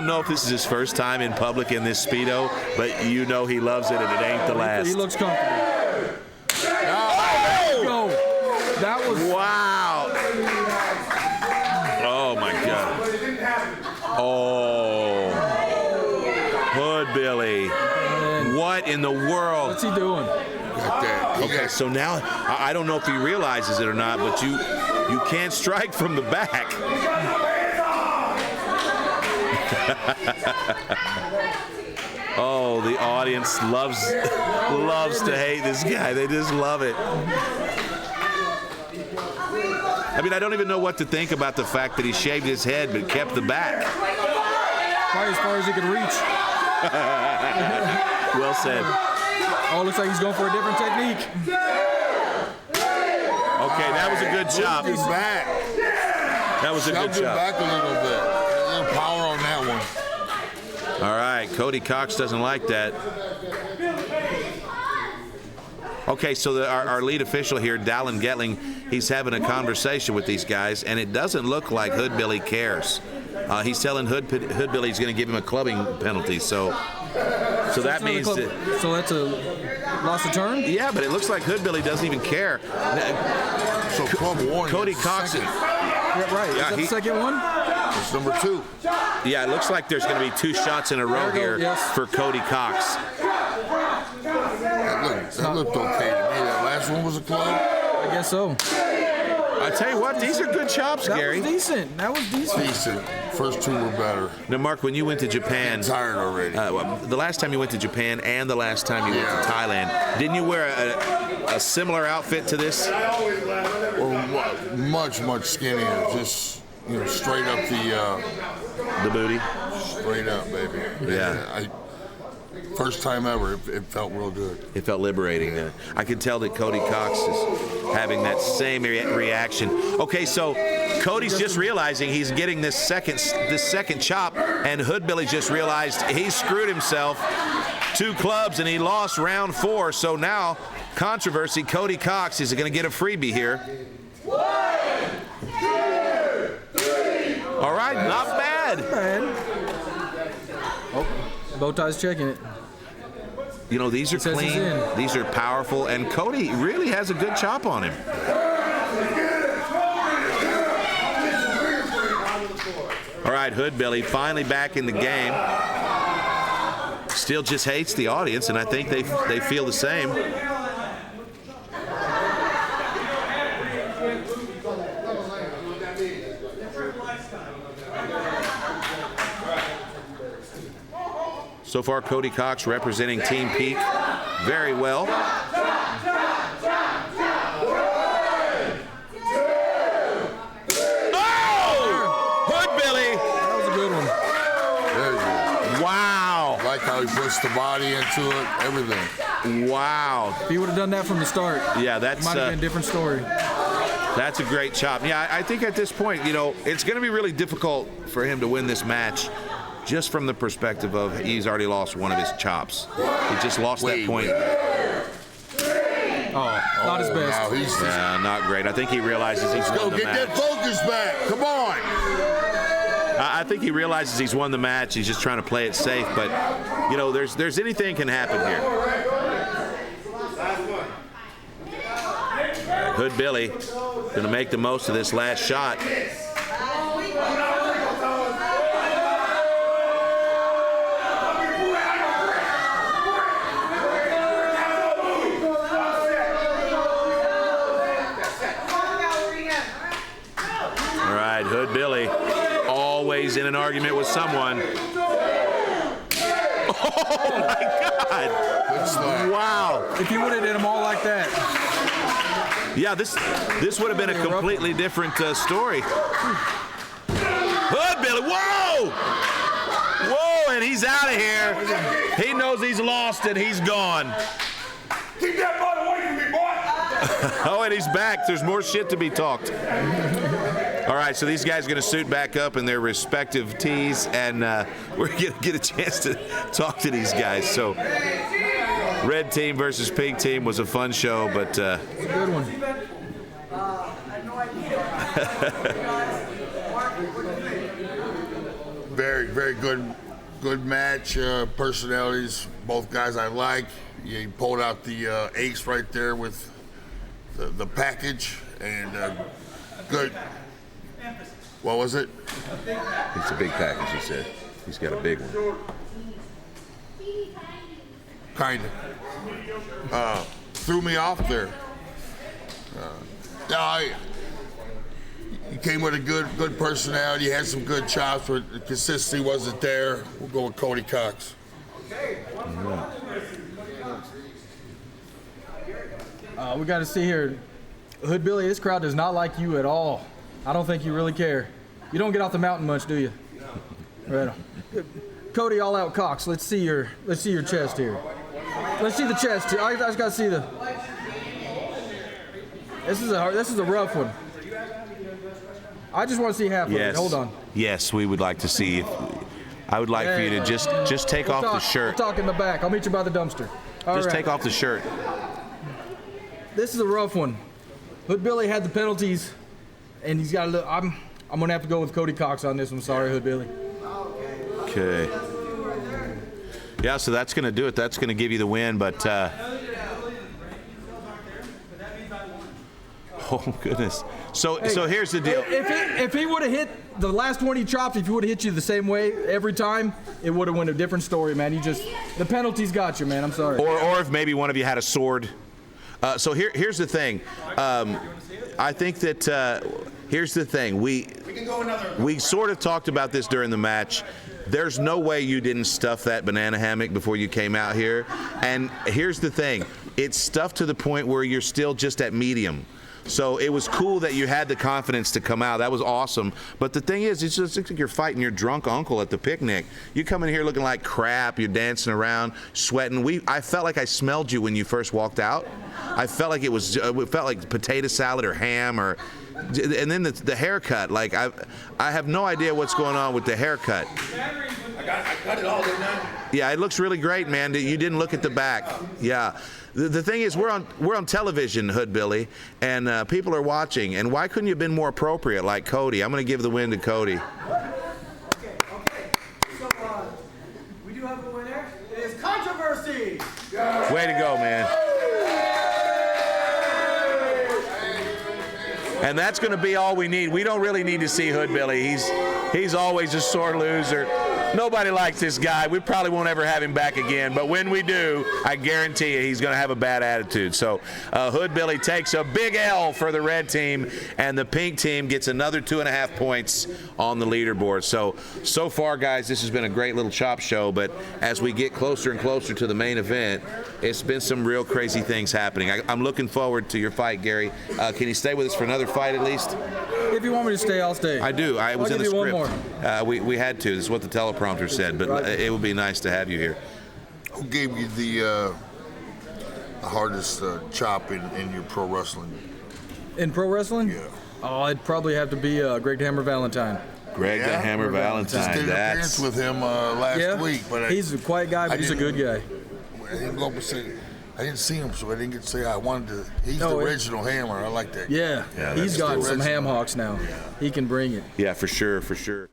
know if this is his first time in public in this Speedo, but you know he loves it and it ain't the last. He looks comfortable. Nice. That was Wow. Oh, my God. Oh. Hood Billy. What in the world? What's he doing? Okay, so now I don't know if he realizes it or not, but you can't strike from the back. Oh, the audience loves to hate this guy. They just love it. I mean, I don't even know what to think about the fact that he shaved his head but kept the back. Probably as far as he could reach. Well said. Oh, looks like he's going for a different technique. Okay, that was a good chop. He's back. That was a good Shoved him chop. back a little bit. A little power on that one. All right, Cody Cox doesn't like that. Okay, so our lead official here, Dallin Getling, he's having a conversation with these guys, and it doesn't look like Hood Billy cares. He's telling Hood Billy he's going to give him a clubbing penalty. So that means that. So that's a loss of turn? Yeah, but it looks like Hood Billy doesn't even care. So club one. Cody Cox. Yeah, right. Is that the second one? It's number 2. Yeah, it looks like there's going to be 2 shots in a row here for Cody Cox. That looked okay to me. That last one was a club. I guess so. I tell you what, these are good chops, Gary. That was decent. That was decent. Decent. First 2 were better. Now, Mark, when you went to Japan, I'm tired already. The last time you went to Japan and the last time you went to Thailand, didn't you wear a similar outfit to this? Or much skinnier. Just straight up The booty. straight up, baby. Yeah. First time ever, it felt real good. It felt liberating. I can tell that Cody Cox is having that same reaction. Okay, so Cody's just realizing he's getting this second chop, and Hood Billy just realized he screwed himself. 2 clubs, and he lost round 4. So now, controversy, Cody Cox is going to get a freebie here. 1, 2, 3. All right, not bad. Oh, bow tie's checking it. You know, these are clean, these are powerful, and Cody really has a good chop on him. All right, Hood Billy finally back in the game. Still just hates the audience, and I think they feel the same. So far, Cody Cox representing Team Peak very well. Oh! Hood Billy! That was a good one. Very good. Wow. I like how he puts the body into it, everything. Wow. If he would have done that from the start, Yeah, that's might have been a different story. that's a great chop. Yeah, I think at this point, it's going to be really difficult for him to win this match, just from the perspective of he's already lost one of his chops. He just lost that point. Not his best. Now he's Not great. I think he realizes he's go won the get match. that focus back. Come on. I think he realizes he's won the match. He's just trying to play it safe. But, there's anything can happen here. Hood Billy going to make the most of this last shot. All right, Hood Billy, always in an argument with someone. Oh, my God. Good slap. Wow. If he would have did them all like that. Yeah, this would have been a completely different story. Hood Billy, whoa! Whoa, and he's out of here. He knows he's lost and he's gone. Keep that butt away from me, boy. Oh, and he's back. There's more shit to be talked. All right, so these guys are going to suit back up in their respective tees, and we're going to get a chance to talk to these guys. So, red team versus pink team was a fun show, but Good one. Very, very good match. Personalities, both guys I like. You pulled out the ace right there with the package, and good. What was it? It's a big package, he said. He's got a big one. Kind of. Threw me off there. He came with a good personality. He had some good chops, but the consistency wasn't there. We'll go with Cody Cox. We got to see here. Hood Billy, this crowd does not like you at all. I don't think you really care. You don't get off the mountain much, do you? Right on. Cody, all out Cox. Let's see your chest here. Let's see the chest here. I just got to see the. This is a rough one. I just want to see half of it. Hold on. Yes, we would like to see. I would like for you to just take off the shirt. We'll talk in the back. I'll meet you by the dumpster. Just take off the shirt. This is a rough one. Hood Billy had the penalties, and he's got to look. I'm going to have to go with Cody Cox on this one. Sorry, Hood Billy. Okay. Yeah, so that's going to do it. That's going to give you the win, but oh goodness. So here's the deal. If he would have hit the last one he chopped, if he would have hit you the same way every time, it would have went a different story, man. The penalties got you, man. I'm sorry. Or if maybe one of you had a sword. So here's the thing. I think that here's the thing. We sort of talked about this during the match. There's no way you didn't stuff that banana hammock before you came out here. And here's the thing. It's stuffed to the point where you're still just at medium. So it was cool that you had the confidence to come out. That was awesome. But the thing is, it's just like you're fighting your drunk uncle at the picnic. You come in here looking like crap. You're dancing around, sweating. I felt like I smelled you when you first walked out. I felt like it felt like potato salad or ham or. And then the haircut, like I have no idea what's going on with the haircut. I cut it all, didn't I? Yeah, it looks really great, man. You didn't look at the back. Yeah. The thing is, we're on television, Hood Billy, and people are watching. And why couldn't you have been more appropriate, like Cody? I'm going to give the win to Cody. Okay. So we do have a winner. It is Controversy. Way to go, man. And that's going to be all we need. We don't really need to see Hood Billy. He's always a sore loser. Nobody likes this guy. We probably won't ever have him back again. But when we do, I guarantee you he's going to have a bad attitude. So Hood Billy takes a big L for the red team, and the pink team gets another 2.5 points on the leaderboard. So far, guys, this has been a great little chop show. But as we get closer and closer to the main event, it's been some real crazy things happening. I'm looking forward to your fight, Gary. Can you stay with us for another fight at least? If you want me to stay, I'll stay. I do. It was in the script. One more. We had to. This is what the teleprompter said, but it would be nice to have you here. Who gave you the hardest chop in your pro wrestling? In pro wrestling? Yeah. Oh, it'd probably have to be Greg the Hammer Valentine. Greg the Hammer Valentine. Just did an appearance with him last week, but he's a quiet guy, but he's a good guy. I didn't go up and say. I didn't see him, so I didn't get to say I wanted to. He's the original Hammer. I like that. Yeah, he's got some ham hocks now. Yeah. He can bring it. Yeah, for sure, for sure.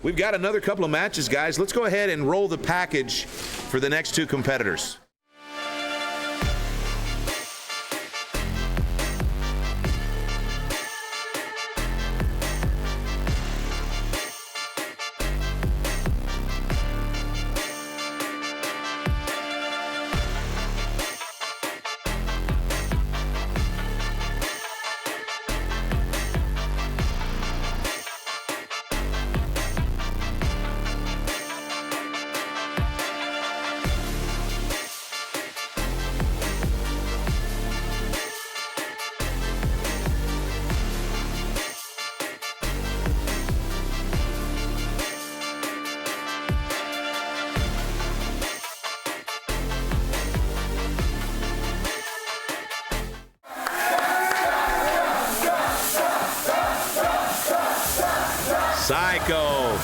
We've got another couple of matches, guys. Let's go ahead and roll the package for the next two competitors. Psycho.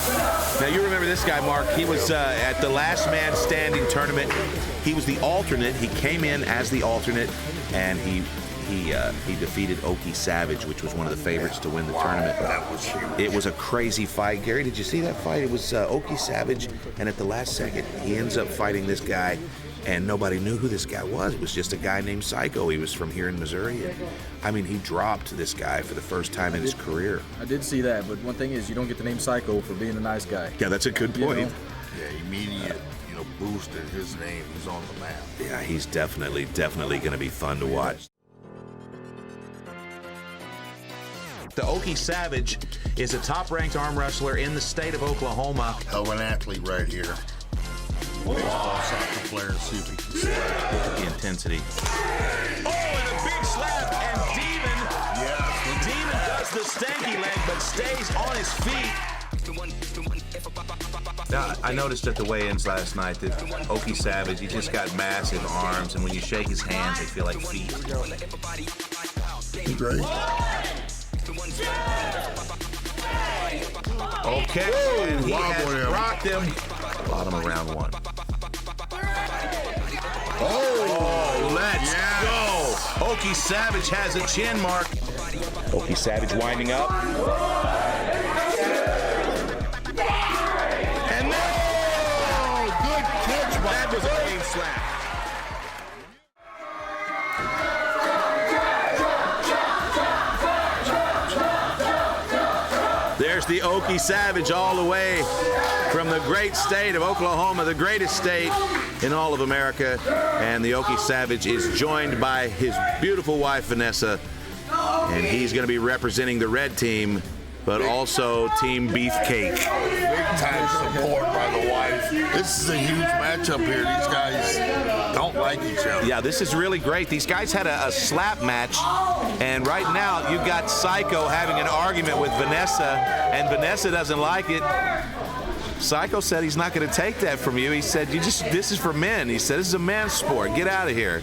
Now, you remember this guy, Mark. He was at the Last Man Standing tournament. He was the alternate. He came in as the alternate, and he defeated Okie Savage, which was one of the favorites to win the tournament. That was huge. It was a crazy fight. Gary, did you see that fight? It was Okie Savage, and at the last second, he ends up fighting this guy, and nobody knew who this guy was. It was just a guy named Psycho. He was from here in Missouri. And, I mean, he dropped this guy for the first time in his career. I did see that, but one thing is you don't get the name Psycho for being a nice guy. Yeah, that's a good You point. know? Yeah, immediate, boosted his name. He's on the map. Yeah, he's definitely going to be fun to watch. The Okie Savage is a top-ranked arm wrestler in the state of Oklahoma. Hell of an athlete right here. Baseball, soccer player, see if he can see it. Look at the intensity. Oh, and a big slap, and Demon does the stanky leg, but stays on his feet. Now, I noticed at the weigh-ins last night that Okie Savage, he just got massive arms, and when you shake his hands, they feel like feet. Great. Okay, and he has wobble him. rocked him. Bottom of round one. Oh, Let's yes. go. Okie Savage has a chin mark. Okie Savage winding up. And then, good catch. that was a clean slap. There's the Okie Savage all the way from the great state of Oklahoma, the greatest state in all of America. And the Okie Savage is joined by his beautiful wife, Vanessa. And he's going to be representing the red team, but also Team Beefcake. Big time support by the wife. This is a huge matchup here. These guys don't like each other. Yeah, this is really great. These guys had a slap match, and right now you've got Psycho having an argument with Vanessa, and Vanessa doesn't like it. Psycho said he's not going to take that from you. He said, this is for men. He said, this is a man's sport. Get out of here.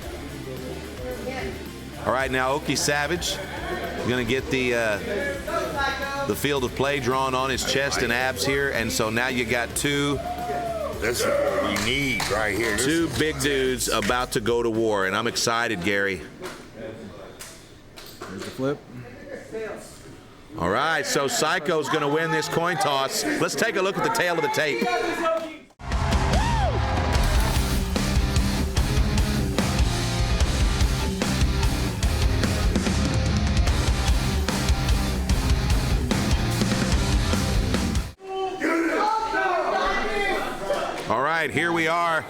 All right, now Okie Savage is going to get the field of play drawn on his chest and abs here, and so now you got two This is what we need right here. Two big dudes about to go to war, and I'm excited, Gary. There's the flip. All right, so Psycho's going to win this coin toss. Let's take a look at the tail of the tape. All right, here we are.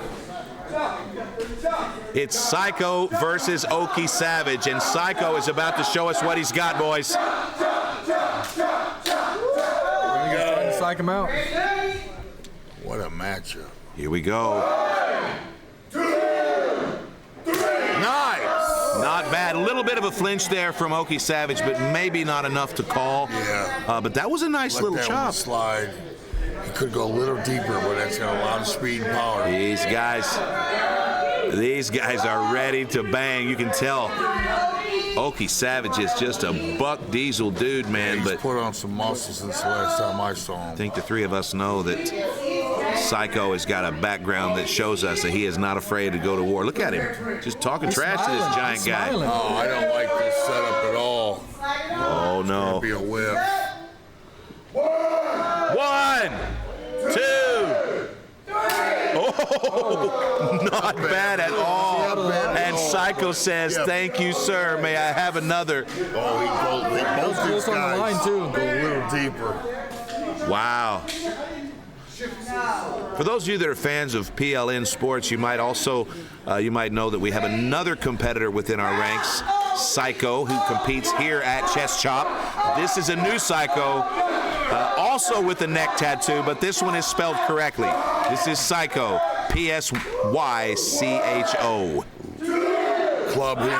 It's Psycho versus Okie Savage, and Psycho is about to show us what he's got, boys. Trying to psych him out. What a matchup. Here we go. Nice. Not bad. A little bit of a flinch there from Okie Savage, but maybe not enough to call. Yeah. But that was a nice Let little that chop. one slide. He could go a little deeper, but that's got a lot of speed and power. These guys are ready to bang. You can tell Okie Savage is just a buck diesel dude, man. He's But put on some muscle since the last time I saw him. I think the three of us know that Psycho has got a background that shows us that he is not afraid to go to war. Look at him, just talking He's trash to this smiling. giant He's guy. smiling. Oh, I don't like this setup at all. Oh no! Be a whip. 1, 2. Oh, not bad at all. And Psycho says, "Thank you, sir. May I have another?" Oh, they both Close these on the guys line, too. go a little deeper. Wow. For those of you that are fans of PLN sports, you might also you might know that we have another competitor within our ranks, Psycho, who competes here at Chest Chop. This is a new Psycho, also with a neck tattoo, but this one is spelled correctly. This is Psycho, Psycho. Club here.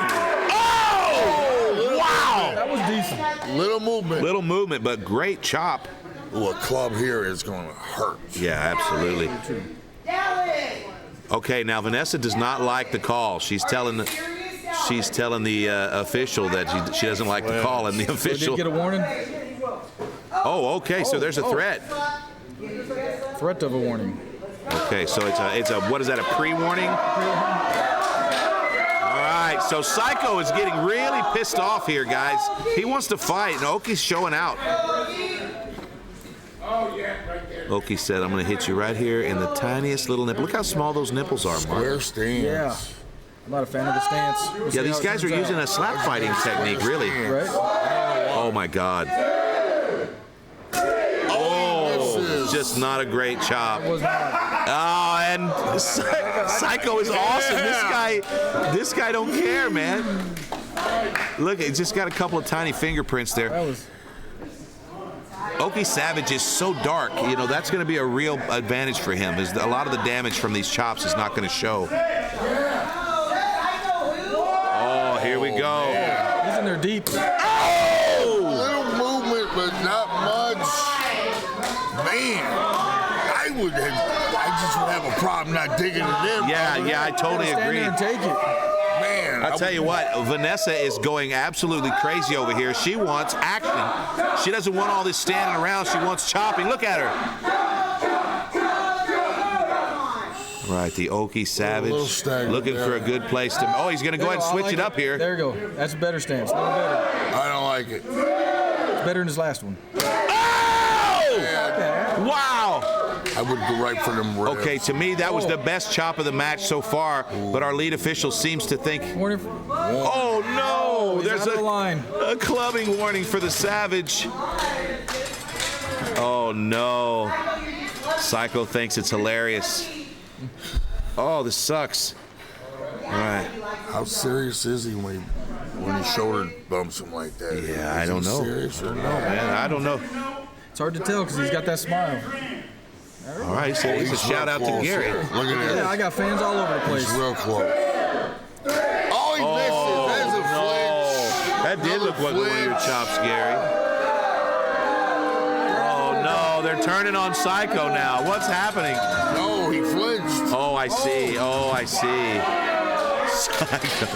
Oh! Wow! That was decent. Little movement. Little movement, but great chop. Ooh, a club here is going to hurt. Yeah, absolutely. Okay, now Vanessa does not like the call. She's telling the official that she doesn't like the call, and the So official. did get a warning? Oh, okay, so there's a threat. Threat of a warning. Okay, so it's a what is that, a pre-warning? All right, so Psycho is getting really pissed off here, guys. He wants to fight, and Okie's showing out. Okie said, I'm going to hit you right here in the tiniest little nipple. Look how small those nipples are, Mark. Square stance. Yeah. I'm not a fan of the stance. We'll Yeah, these guys are using a slap fighting technique, really. Right? Oh, my God. Oh, just not a great chop. Oh, and Psycho is awesome. This guy don't care, man. Look, it's just got a couple of tiny fingerprints there. Okie Savage is so dark, you know, that's going to be a real advantage for him. Is a lot of the damage from these chops is not going to show. Oh, here we go. He's in there deep. Oh! Little movement, but not much. Man, I just would have a problem not digging it in. Yeah, I totally Stand agree. there and take it. Man, I'll tell you what, Vanessa is going absolutely crazy over here. She wants action. She doesn't want all this standing around. She wants chopping. Look at her. Right, the Okie Savage looking for a good place to. Oh, he's going to go ahead and switch it up here. There you go. That's a better stance. A little better. I don't like it. It's better than his last one. Oh! Wow! I would go right for them ribs. Okay, to me, that was the best chop of the match so far, but our lead official seems to think. Oh, no! There's a clubbing warning for the Savage. Oh, no. Psycho thinks it's hilarious. Oh, this sucks. All right. How serious is he when his shoulder bumps him like that? Yeah, I don't know. Serious or no? Man, I don't know. It's hard to tell because he's got that smile. All right, so he's a shout out to Gary. Look at that. Yeah, I got fans all over the place. He's real close. Oh, he misses. There's a flinch. That did look like one of your chops, Gary. Oh, no, they're turning on Psycho now. What's happening? No, he flinched. Oh, I see. Oh, I see. Psycho.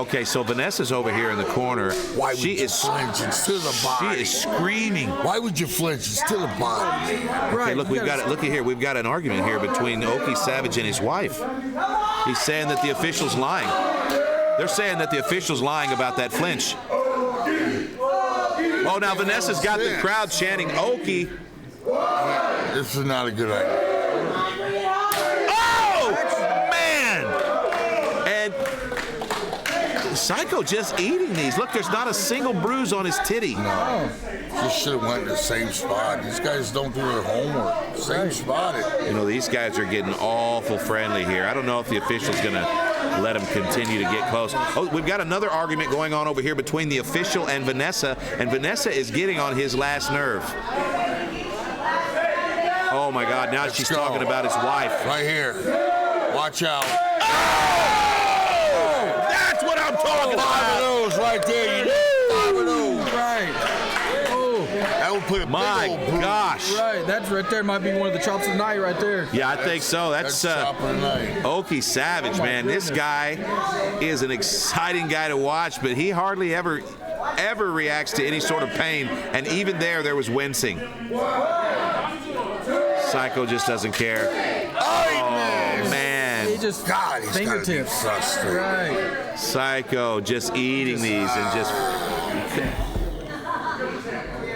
Okay, so Vanessa's over here in the corner. Why would you flinch? It's to the body. She is screaming. Why would you flinch? It's to the body. Okay, look, we've got it. Look at here. We've got an argument here between Okie Savage and his wife. He's saying that the official's lying. They're saying that the official's lying about that flinch. Oh, now Vanessa's got the crowd chanting Okie. This is not a good idea. Oh, man! And Psycho just eating these. Look, there's not a single bruise on his titty. No. Just should have went to the same spot. These guys don't do their homework. Same spot. You know, these guys are getting awful friendly here. I don't know if the official's going to let them continue to get close. Oh, we've got another argument going on over here between the official and Vanessa is getting on his last nerve. Oh, my God. Now she's talking about his wife. Right here. Watch out. Oh! That's what I'm talking about. 5 of those right there. You need 5 of those. Right. Oh. That would put a My big old gosh. Right. That right there might be one of the chops of the night right there. Yeah, I think so. That's chop of the night. Okie Savage, man. This guy is an exciting guy to watch, but he hardly ever reacts to any sort of pain. And even there was wincing. Psycho just doesn't care. Oh, man. He just God, he's fingertips. gotta be frustrated. Right. Psycho just eating these and just.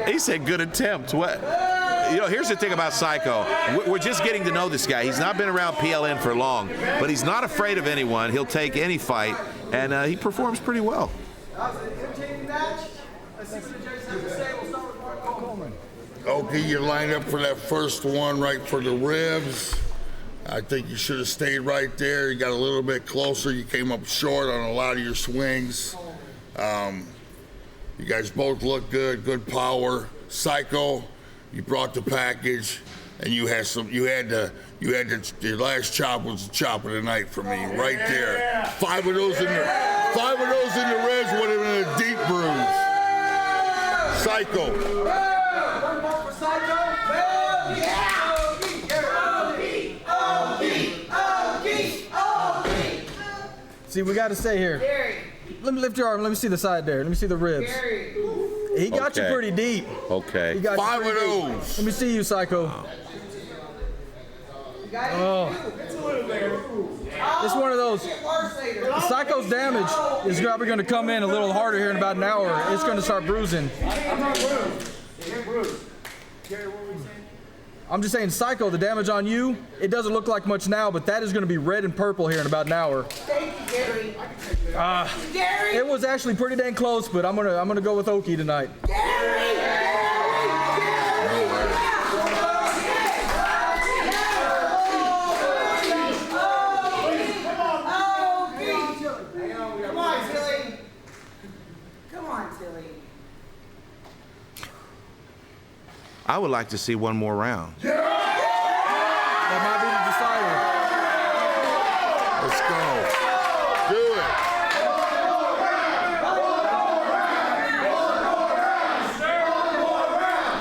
He said, good attempt. What? You know, here's the thing about Psycho. We're just getting to know this guy. He's not been around PLN for long, but he's not afraid of anyone. He'll take any fight, and he performs pretty well. That was an entertaining match. Let's see what the judges have to say. We'll start with Mark Coleman. Okay, you lined up for that first one right for the ribs. I think you should have stayed right there. You got a little bit closer. You came up short on a lot of your swings. You guys both look good power. Psycho, you brought the package, and your last chop was the chop of the night for me, right there. 5 of those in the ribs would have been a deep bruise. Psycho. See, we got to stay here. Let me lift your arm. Let me see the side there. Let me see the ribs. He got you Okay. pretty deep. Okay. He got you 5 of pretty deep. those. Let me see you, Psycho. Oh. It's one of those. Psycho's damage is probably going to come in a little harder here in about an hour. It's going to start bruising. I'm just saying, Psycho, the damage on you, it doesn't look like much now, but that is going to be red and purple here in about an hour. It was actually pretty dang close, but I'm gonna go with Okie tonight. I would like to see one more round. That might be the decider. Let's go. Do it.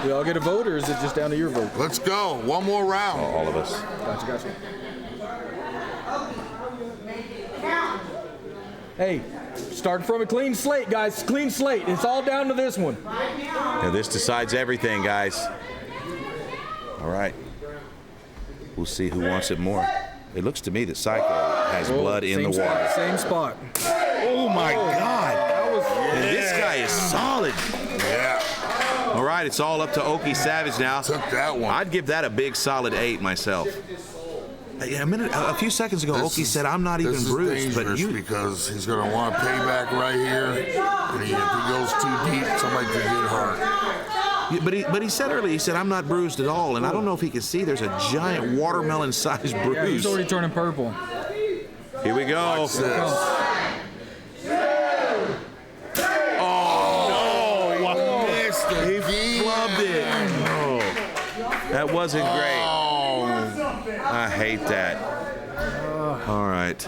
Do y'all get a vote, or is it just down to your vote? Let's go. One more round. All of us. Gotcha. Hey, starting from a clean slate, guys. Clean slate. It's all down to this one. Now this decides everything, guys. All right. We'll see who wants it more. It looks to me that Psycho has blood in the water. Same spot. Oh my God. And this guy is solid. Yeah. All right, it's all up to Okie Savage now. Took that one. I'd give that a big solid 8 myself. A few seconds ago, Okie said, I'm not even bruised, but you... because he's going to want to pay back right here. And if he goes too deep, somebody could get hurt. But he said earlier, he said, I'm not bruised at all. And I don't know if he can see, there's a giant watermelon-sized bruise. Yeah, he's already turning purple. Here we go. Watch this. He flubbed it. Oh, that wasn't great. I hate that. All right.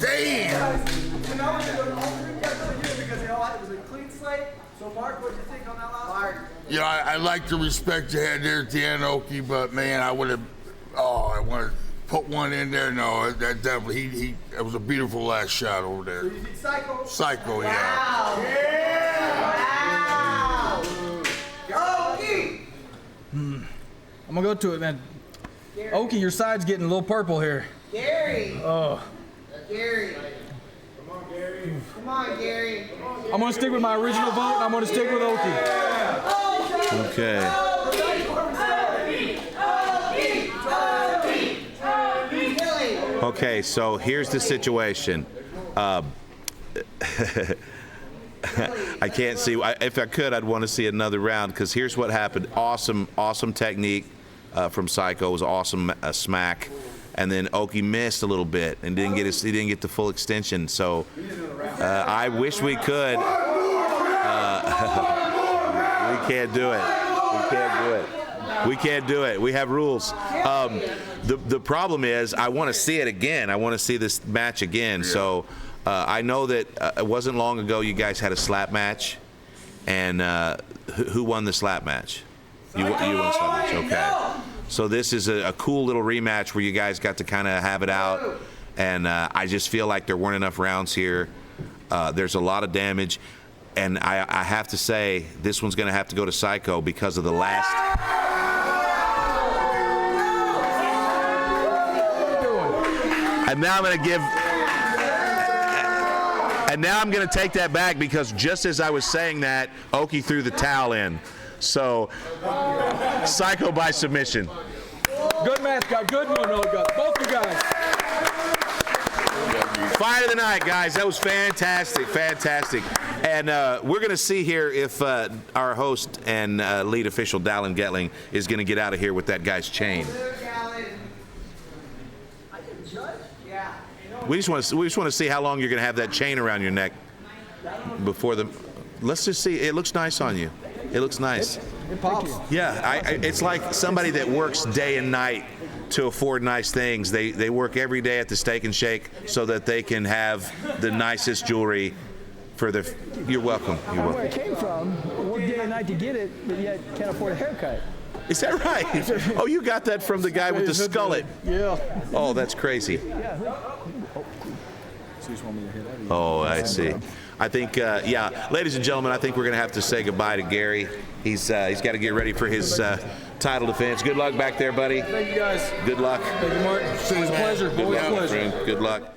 Damn. You know, I like the respect you had there at the end, Okie, but man, I would have. Oh, I want to put one in there. No, that definitely. It was a beautiful last shot over there. Psycho. Psycho, yeah. I'm gonna go to it, man. Okie, your side's getting a little purple here. Gary. Oh. Gary. Come on, Gary. I'm gonna stick with my original vote, and I'm gonna stick with Okie. Okay. Okay, so here's the situation. I can't see. If I could, I'd want to see another round, because here's what happened. Awesome technique from Psycho. It was awesome smack. And then Okie missed a little bit and he didn't get the full extension. So I wish we could. We can't do it. We can't do it. We have rules. The problem is, I want to see it again. I want to see this match again. Yeah. So I know that it wasn't long ago you guys had a slap match. And who won the slap match? You won the slap match. Okay. So this is a cool little rematch where you guys got to kind of have it out. And I just feel like there weren't enough rounds here. There's a lot of damage. And I have to say, this one's going to have to go to Psycho because of the last. And now I'm going to give. And now I'm going to take that back, because just as I was saying that, Okie threw the towel in. So, Psycho by submission. Good match, guys. Good one, both you guys. Fight of the night, guys. That was fantastic. And we're going to see here if our host and lead official, Dallin Getling, is going to get out of here with that guy's chain. We just want to see how long you're going to have that chain around your neck before the. Let's just see. It looks nice on you. It looks nice. It pops. Yeah, it's like somebody that works day and night to afford nice things. They work every day at the Steak and Shake so that they can have the nicest jewelry for their. You're welcome. Where it came from, work day and night to get it, but yet can't afford a haircut. Is that right? Oh, you got that from the guy with the skullet. Yeah. Oh, that's crazy. Oh, I see. I think, yeah, ladies and gentlemen, I think we're going to have to say goodbye to Gary. He's got to get ready for his title defense. Good luck back there, buddy. Thank you, guys. Good luck. Thank you, Mark. It's always a pleasure. Good Always a luck, pleasure. friend. Good luck.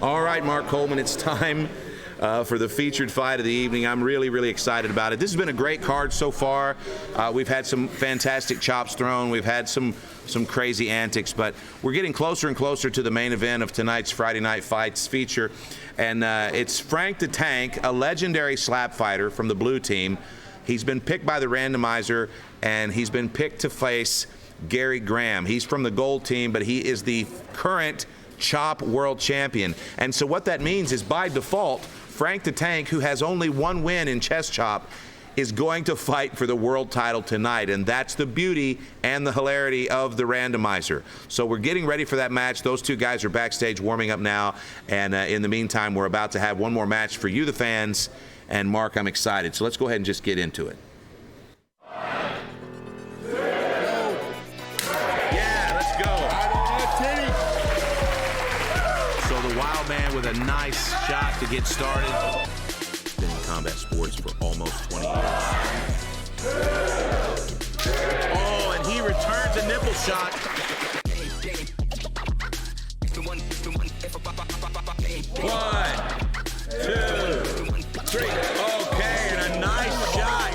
All right, Mark Coleman, it's time for the featured fight of the evening. I'm really, really excited about it. This has been a great card so far. We've had some fantastic chops thrown. We've had some crazy antics, but we're getting closer and closer to the main event of tonight's Friday Night Fights feature. And it's Frank the Tank, a legendary slap fighter from the blue team. He's been picked by the randomizer, and he's been picked to face Gary Graham. He's from the gold team, but he is the current Chop World Champion. And so what that means is, by default, Frank the Tank, who has only one win in chest chop, is going to fight for the world title tonight. And that's the beauty and the hilarity of the randomizer. So we're getting ready for that match. Those two guys are backstage warming up now. And in the meantime, we're about to have one more match for you, the fans. And Mark, I'm excited. So let's go ahead and just get into it. With a nice shot to get started. Been in combat sports for almost 20 years. Oh, and he returns a nipple shot. 1, 2, 3. Okay, and a nice shot.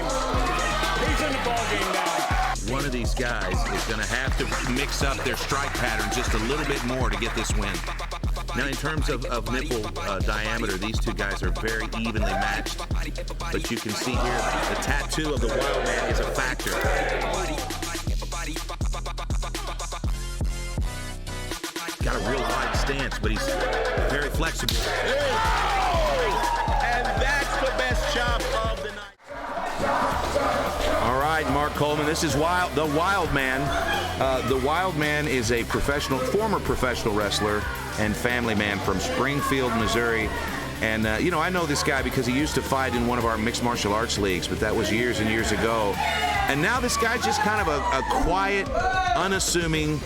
He's in the ballgame now. One of these guys is going to have to mix up their strike pattern just a little bit more to get this win. Now, in terms of nipple diameter, these two guys are very evenly matched. But you can see here, the tattoo of the Wild Man is a factor. Got a real wide stance, but he's very flexible. Oh! And that's the best chop of the night. All right, Mark Coleman, this is the Wild Man. The Wild Man is a former professional wrestler and family man from Springfield, Missouri. And, you know, I know this guy because he used to fight in one of our mixed martial arts leagues, but that was years and years ago. And now this guy's just kind of a quiet, unassuming,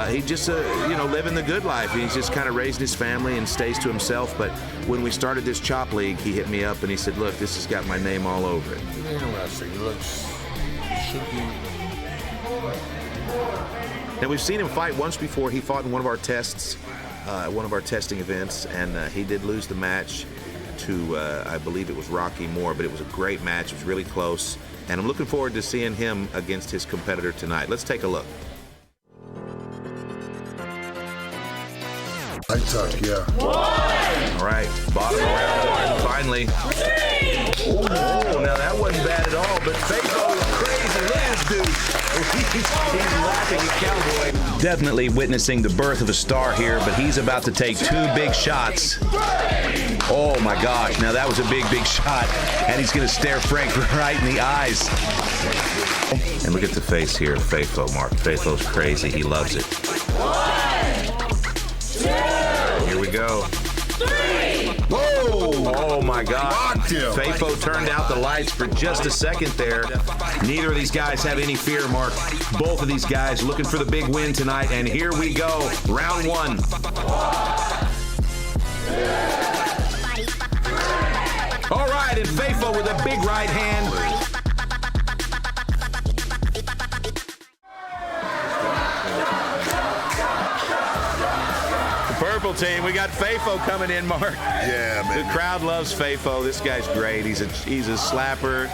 he just, you know, living the good life. He's just kind of raised his family and stays to himself. But when we started this chop league, he hit me up and he said, look, this has got my name all over it. Interesting. He should be. Now, we've seen him fight once before. He fought in one of our tests, one of our testing events, and he did lose the match to, I believe it was Rocky Moore, but it was a great match. It was really close, and I'm looking forward to seeing him against his competitor tonight. Let's take a look. I tuck, yeah. All right, bottom of round 1, finally. Oh, now that wasn't bad at all, but Fago is crazy. Look at this dude. He's laughing at Cowboy. Definitely witnessing the birth of a star here, but he's about to take 2 big shots. Oh my gosh, now that was a big, big shot, and he's going to stare Frank right in the eyes. And look at the face here, Fafo, Mark. Fafo's crazy. He loves it. 1, 2, here we go. 3. Whoa! Oh my God. Fafo turned out the lights for just a second there. Neither of these guys have any fear, Mark. Both of these guys looking for the big win tonight, and here we go. Round 1. All right, and Fafo with a big right hand. Purple team, we got Fafo coming in, Mark. Yeah, man. The crowd loves Fafo. This guy's great. He's a slapper.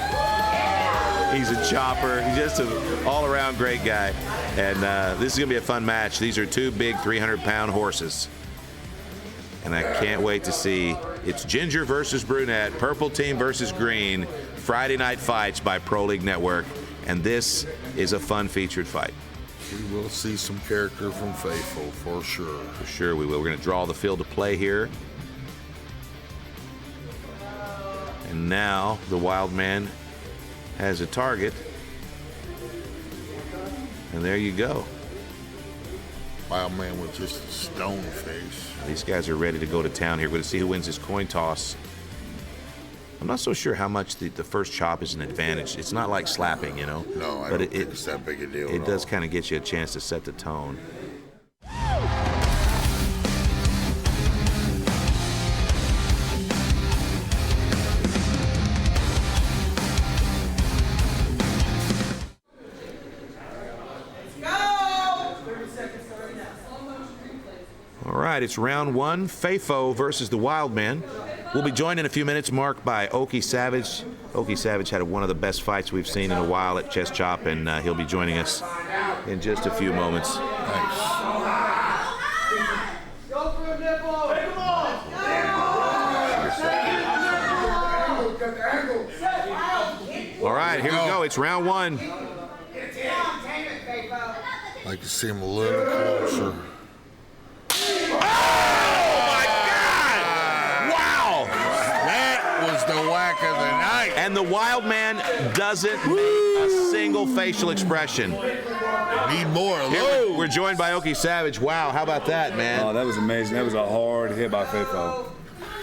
He's a chopper. He's just an all-around great guy. And this is going to be a fun match. These are two big 300-pound horses. And I can't wait to see. It's Ginger versus Brunette, Purple team versus Green, Friday Night Fights by Pro League Network. And this is a fun featured fight. We will see some character from Fafo for sure. For sure we will. We're going to draw the field of play here. And now the Wild Man has a target. And there you go. Wild Man with just a stone face. These guys are ready to go to town here. We're going to see who wins this coin toss. I'm not so sure how much the first chop is an advantage. It's not like slapping, you know. No, I don't think it's that big a deal. It does kind of get you a chance to set the tone. All right, it's round one. Fafo versus the Wild Man. We'll be joined in a few minutes, Mark, by Okie Savage. Okie Savage had one of the best fights we've seen in a while at Chess Chop, and he'll be joining us in just a few moments. All right, here we go. It's round one. I'd like to see him a little closer. The whack of the night. And the Wild Man doesn't make a single facial expression. Need more. Here, we're joined by Okie Savage. Wow, how about that, man? Oh, that was amazing. That was a hard hit by Fafo.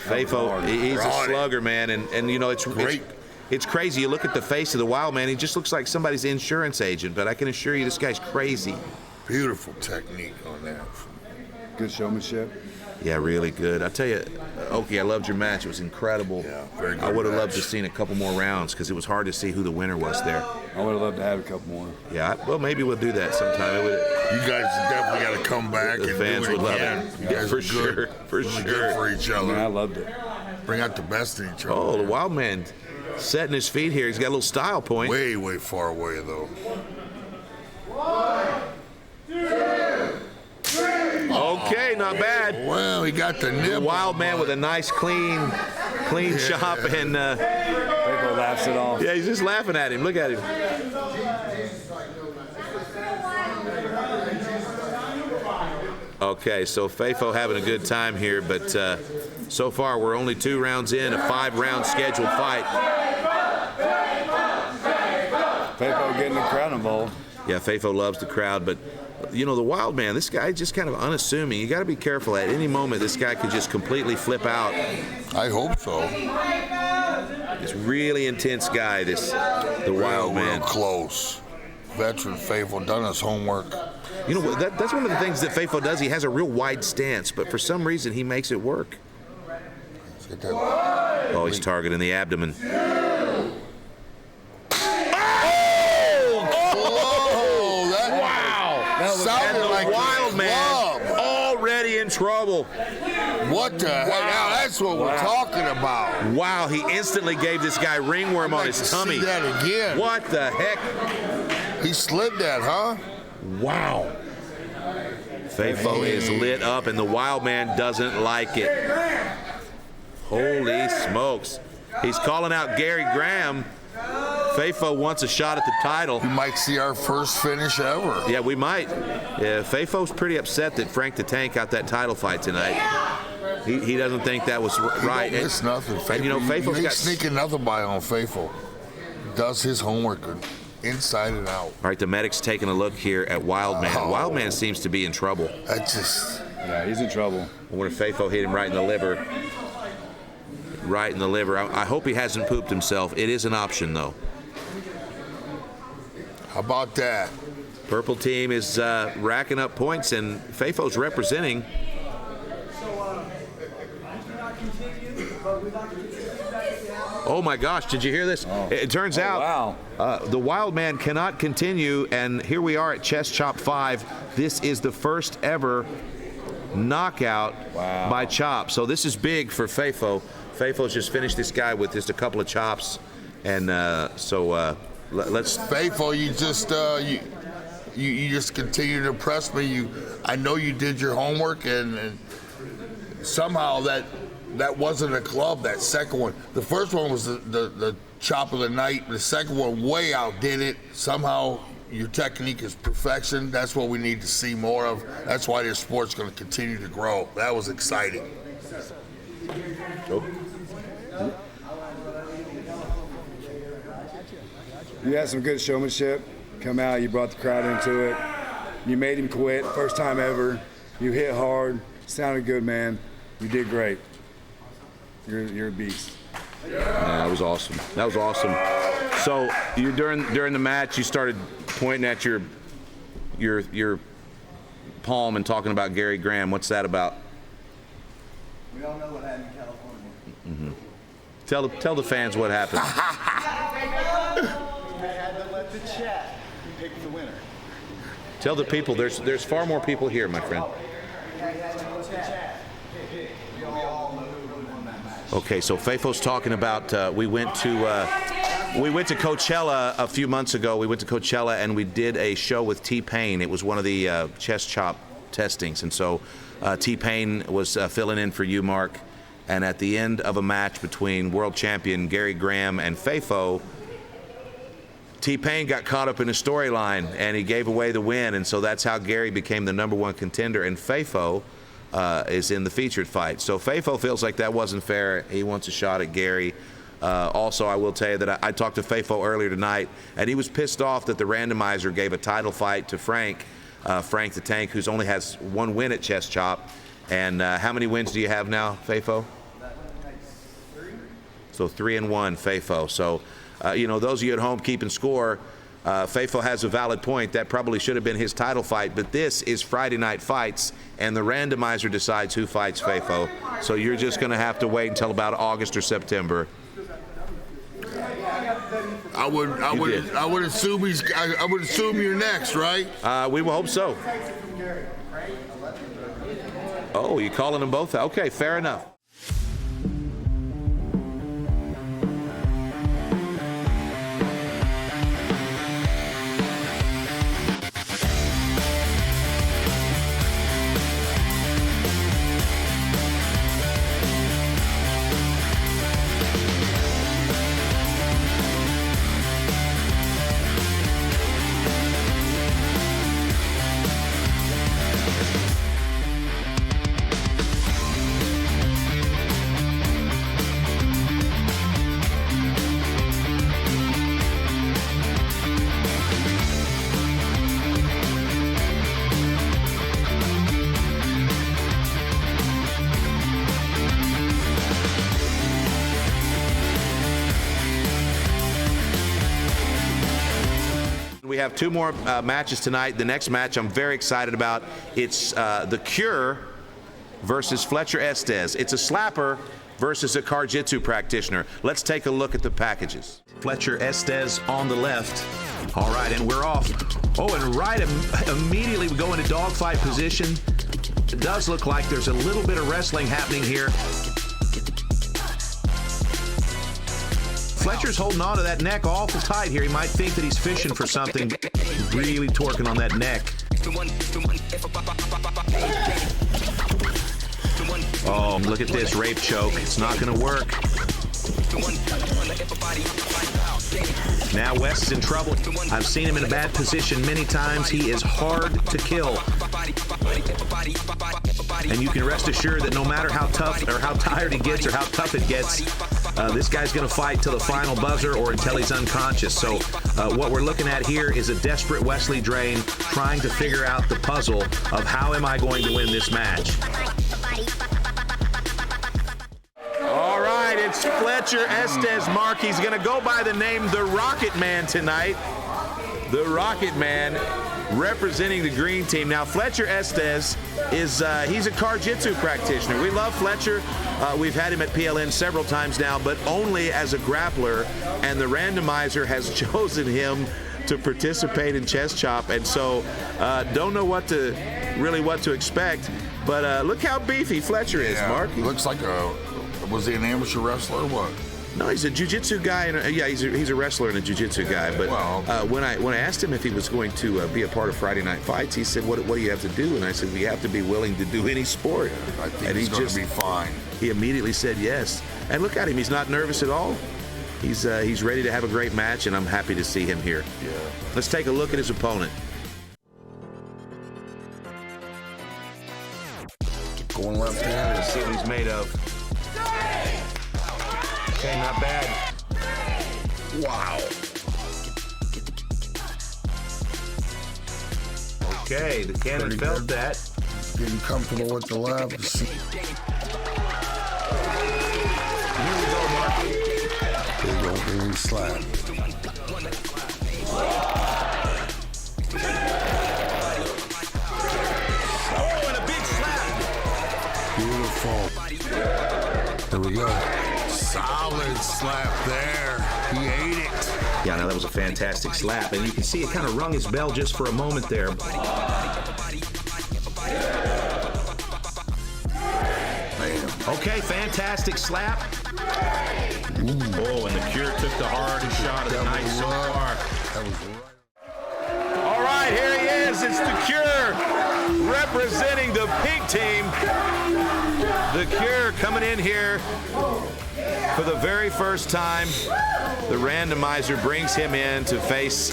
Fafo, he's a slugger, man. And you know, it's great. It's crazy. You look at the face of the Wild Man, he just looks like somebody's insurance agent, but I can assure you this guy's crazy. Beautiful technique on that. Good showmanship. Yeah, really good. I tell you, Okie, I loved your match. It was incredible. Yeah, very good. I would have loved to match. have seen a couple more rounds because it was hard to see who the winner was there. I would have loved to have a couple more. Yeah, well, maybe we'll do that sometime. You guys definitely got to come back The and fans do it would love again. it. You Yeah, guys for are sure, good. for Really sure. good for each other. I loved it. Bring out the best in each other. Oh, the Wild Man setting his feet here. He's got a little style point. Way, way far away, though. Okay, not bad. Well, he got the nip. The Wild Man with a nice, clean chop, and Fafo laughs it off. yeah, he's just laughing at him. Look at him. Okay, so Fafo having a good time here, but so far we're only 2 rounds in, a 5-round scheduled fight. Fafo getting the crowd involved. Yeah, Fafo loves the crowd, but you know, the Wild Man, this guy is just kind of unassuming. You got to be careful. At any moment, this guy could just completely flip out. I hope so. This really intense guy, the Wild Man. Real close. Veteran Fafo done his homework. You know, that's one of the things that Fafo does. He has a real wide stance, but for some reason, he makes it work. Let's get that. Oh, he's targeting the abdomen. Sounded And like the Wild Man already in trouble. What the heck? Now that's what we're talking about. Wow, he instantly gave this guy ringworm on his tummy. See that again. What the heck? He slid that, huh? Wow. Fafo is lit up, and the Wild Man doesn't like it. Holy smokes. He's calling out Gary Graham. Fafo wants a shot at the title. We might see our first finish ever. Yeah, we might. Yeah, Fafo's pretty upset that Frank the Tank got that title fight tonight. He doesn't think that was right. He don't miss nothing. And you know, Fafo's ain't got sneaking nothing by on Fafo. Does his homework inside and out. All right, the medic's taking a look here at Wild Man. Wild Man seems to be in trouble. Yeah, he's in trouble. I wonder if Fafo hit him right in the liver. Right in the liver. I hope he hasn't pooped himself. It is an option, though. How about that? Purple team is racking up points, and Fafo's representing. Oh my gosh, did you hear this? It turns out the Wild Man cannot continue, and here we are at Chess Chop 5. This is the first ever knockout by chop. So this is big for Fafo. Fafo's just finished this guy with just a couple of chops, and let's. Fafo, you just continue to impress me. I know you did your homework, and somehow that wasn't a club. That second one, the first one was the chop of the night. The second one way outdid it. Somehow your technique is perfection. That's what we need to see more of. That's why this sport's going to continue to grow. That was exciting. You had some good showmanship. Come out, you brought the crowd into it. You made him quit, first time ever. You hit hard, sounded good, man. You did great. You're a beast. Yeah, that was awesome. That was awesome. So you during the match, you started pointing at your palm and talking about Gary Graham. What's that about? We all know what happened in California. Mm-hmm. Tell the fans what happened. We had to let the chat pick the winner. Tell the people there's far more people here, my friend. We had to let the chat pick. We all know who really won that match. Okay, so Fafo's talking about we went to Coachella a few months ago. We went to Coachella and we did a show with T-Pain. It was one of the chest chop testings, and so T-Pain was filling in for you, Mark. And at the end of a match between world champion Gary Graham and Fafo, T-Pain got caught up in a storyline and he gave away the win, and so that's how Gary became the #1 contender, and Fafo is in the featured fight. So Fafo feels like that wasn't fair. He wants a shot at Gary. Also, I will tell you that I talked to Fafo earlier tonight, and he was pissed off that the randomizer gave a title fight to Frank the Tank, who's only has one win at chest chop. And how many wins do you have now, Fafo? So 3-1, Fafo. So, those of you at home keeping score, Fafo has a valid point. That probably should have been his title fight, but this is Friday Night Fights, and the randomizer decides who fights Fafo. So you're just going to have to wait until about August or September. I would assume you're next, right? We will hope so. Oh, you calling them both? Okay, fair enough. We have two more matches tonight. The next match I'm very excited about. It's The Cure versus Fletcher Estes. It's a slapper versus a Jiu-Jitsu practitioner. Let's take a look at the packages. Fletcher Estes on the left. All right, and we're off. Oh, and right immediately we go into dogfight position. It does look like there's a little bit of wrestling happening here. Fletcher's holding on to that neck awful tight here. He might think that he's fishing for something. Really torquing on that neck. Oh, look at this rape choke. It's not going to work. Now West is in trouble. I've seen him in a bad position many times. He is hard to kill. And you can rest assured that no matter how tough or how tired he gets or how tough it gets, this guy's going to fight till the final buzzer or until he's unconscious. So what we're looking at here is a desperate Wesley Drain trying to figure out the puzzle of how am I going to win this match. All right, it's Fletcher Estes, Mark. He's going to go by the name The Rocket Man tonight. The Rocket Man representing the green team. Now, Fletcher Estes is he's a Jiu-Jitsu practitioner. We love Fletcher. We've had him at PLN several times now, but only as a grappler, and the randomizer has chosen him to participate in chest chop, and so don't know what to expect. But look how beefy Fletcher is, Mark. He looks like was he an amateur wrestler or what? No, he's a jiu-jitsu guy. And he's a wrestler and a jiu-jitsu guy. But when I asked him if he was going to be a part of Friday Night Fights, he said, "What do you have to do?" And I said, "We have to be willing to do any sport." I think he's going to be fine. He immediately said yes. And look at him; he's not nervous at all. He's ready to have a great match, and I'm happy to see him here. Yeah. Let's take a look at his opponent. Going left-handed. Let's see what he's made of. Okay, not bad. Wow. Okay, the cannon felt that. Getting comfortable with the left. Here we go, Mark. Big opening slap. Oh, and a big slap. Beautiful. Here we go. Solid slap there. He ate it. Yeah, no, that was a fantastic slap. And you can see it kind of rung his bell just for a moment there. Okay, fantastic slap. Ooh. Oh, and the Cure took the hardest shot of the night so far. That was right. All right, here he is. It's the Cure representing the pink team. The Cure coming in here for the very first time. The randomizer brings him in to face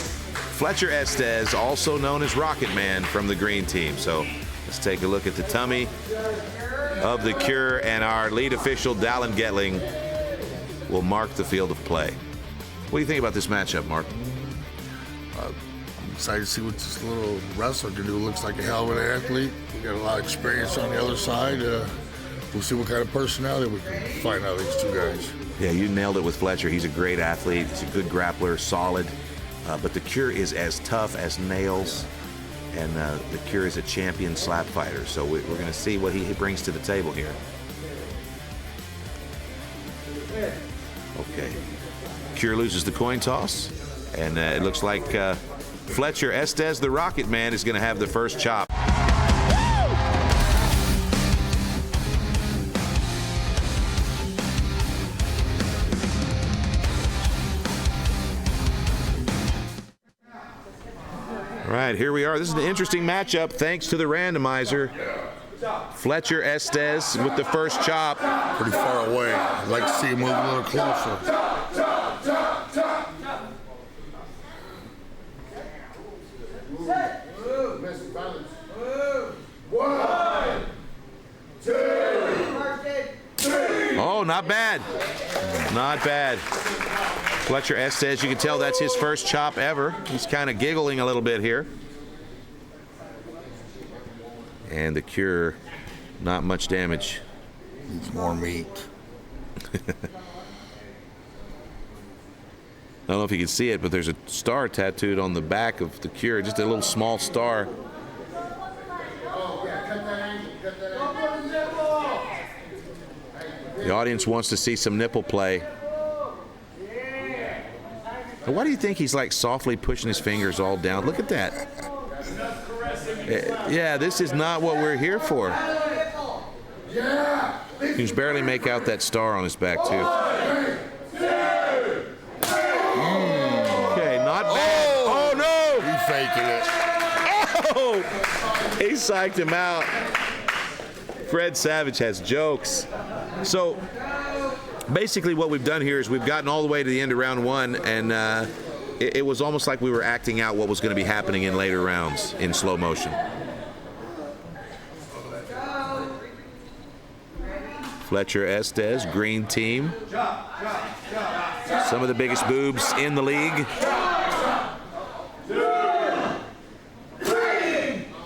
Fletcher Estes, also known as Rocket Man, from the green team. So let's take a look at the tummy of the Cure, and our lead official, Dallin Getling, will mark the field of play. What do you think about this matchup, Mark? I'm excited to see what this little wrestler can do. Looks like a hell of an athlete. We got a lot of experience on the other side. We'll see what kind of personality we can find out of these two guys. Yeah, you nailed it with Fletcher. He's a great athlete. He's a good grappler, solid. But the Cure is as tough as nails. And the Cure is a champion slap fighter. So we're going to see what he brings to the table here. Okay. Cure loses the coin toss. And it looks like Fletcher Estes, the Rocket Man, is going to have the first chop. All right, here we are. This is an interesting matchup thanks to the randomizer. Fletcher Estes with the first chop. Pretty far away. I'd like to see him move a little closer. Oh, not bad. Not bad. Fletcher Estes, you can tell that's his first chop ever. He's kind of giggling a little bit here. And the Cure, not much damage. Needs more meat. I don't know if you can see it, but there's a star tattooed on the back of the Cure, just a little small star. The audience wants to see some nipple play. Now, why do you think he's like softly pushing his fingers all down? Look at that. Yeah, this is not what we're here for. You can barely make out that star on his back, too. Okay, not bad. Oh, no! He's faking it. Oh! He psyched him out. Fred Savage has jokes. So, basically what we've done here is we've gotten all the way to the end of round one, and it was almost like we were acting out what was going to be happening in later rounds in slow motion. Fletcher Estes, green team. Some of the biggest boobs in the league.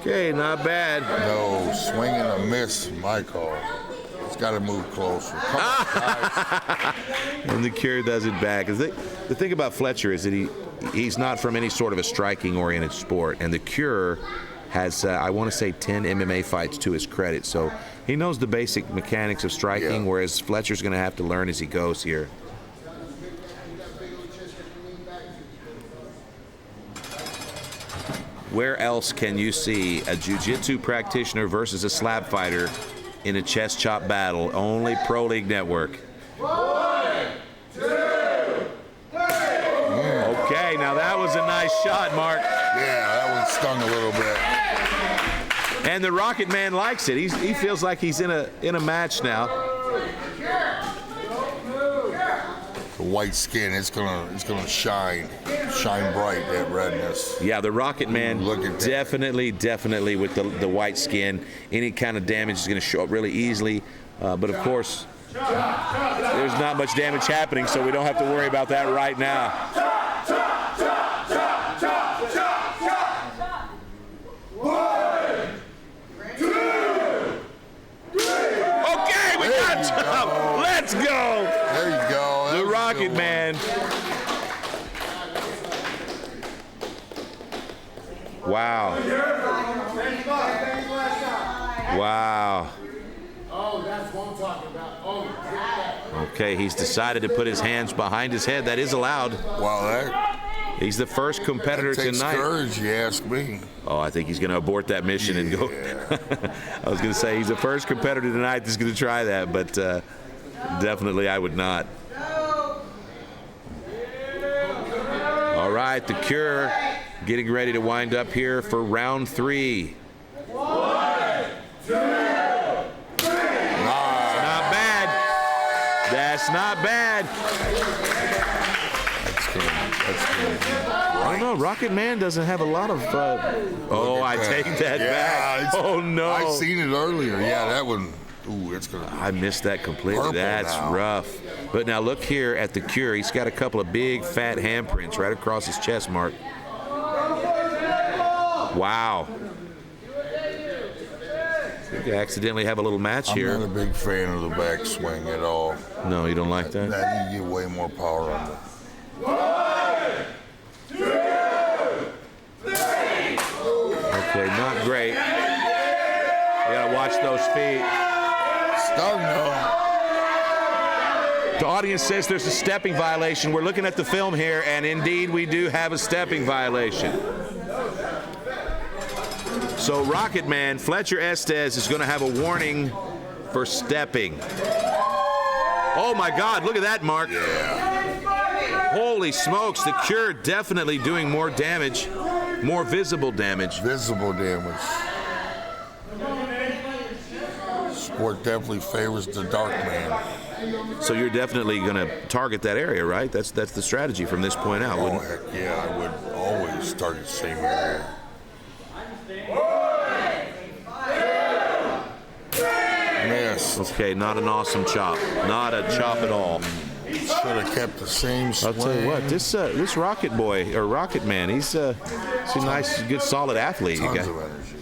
Okay, not bad. No, swing and a miss, my call. He's got to move closer. Come on, guys. And the Cure does it back. The thing about Fletcher is that he's not from any sort of a striking-oriented sport, and the Cure has, I want to say, 10 MMA fights to his credit. So he knows the basic mechanics of striking, whereas Fletcher's going to have to learn as he goes here. Where else can you see a jiu-jitsu practitioner versus a slap fighter in a chest chop battle? Only Pro League Network. 1, 2, 3. Okay, now that was a nice shot, Mark. Yeah, that one stung a little bit. And the Rocket Man likes it. He feels like he's in a match now. The white skin, it's gonna shine bright, that redness. Yeah, the Rocket Man look at definitely with the white skin. Any kind of damage is going to show up really easily. But of course, there's not much damage happening, so we don't have to worry about that right now. Okay, we got jump. Let's go. There you go. The Rocket Man. Wow. Wow. Oh, that's what I'm talking about. Oh, Okay, he's decided to put his hands behind his head. That is allowed. Well, He's the first competitor that takes tonight. courage, you ask me. Oh, I think he's going to abort that mission and go. I was going to say he's the first competitor tonight that's going to try that, but definitely I would not. All right, the Cure getting ready to wind up here for round 3. 1, 2, 3. Not bad. That's not bad. I don't know. Rocket Man doesn't have a lot of. I take that back. Oh no! I seen it earlier. Yeah, that one. Ooh, it's gonna. I missed that completely. Purple That's now. rough. But now look here at the Cure. He's got a couple of big fat handprints right across his chest mark. Wow. You accidentally have a little match here. I'm not a big fan of the back swing at all. No, you don't like that? That you get way more power on it. 1, 2, 3. Okay, not great. You gotta watch those feet. Stung though. The audience says there's a stepping violation. We're looking at the film here, and indeed we do have a stepping violation. So Rocket Man, Fletcher Estes, is going to have a warning for stepping. Oh my God, look at that, Mark. Yeah. Holy smokes, the Cure definitely doing more damage, more visible damage. Visible damage. Sport definitely favors the dark man. So you're definitely going to target that area, right? That's the strategy from this point out, Oh, wouldn't it? heck yeah, I would always target the same area. Miss. Okay, not an awesome chop. Not a chop at all. Should have kept the same swing. I'll tell you what, this Rocket Boy, or Rocket Man, he's a nice, good, solid athlete. Tons of energy.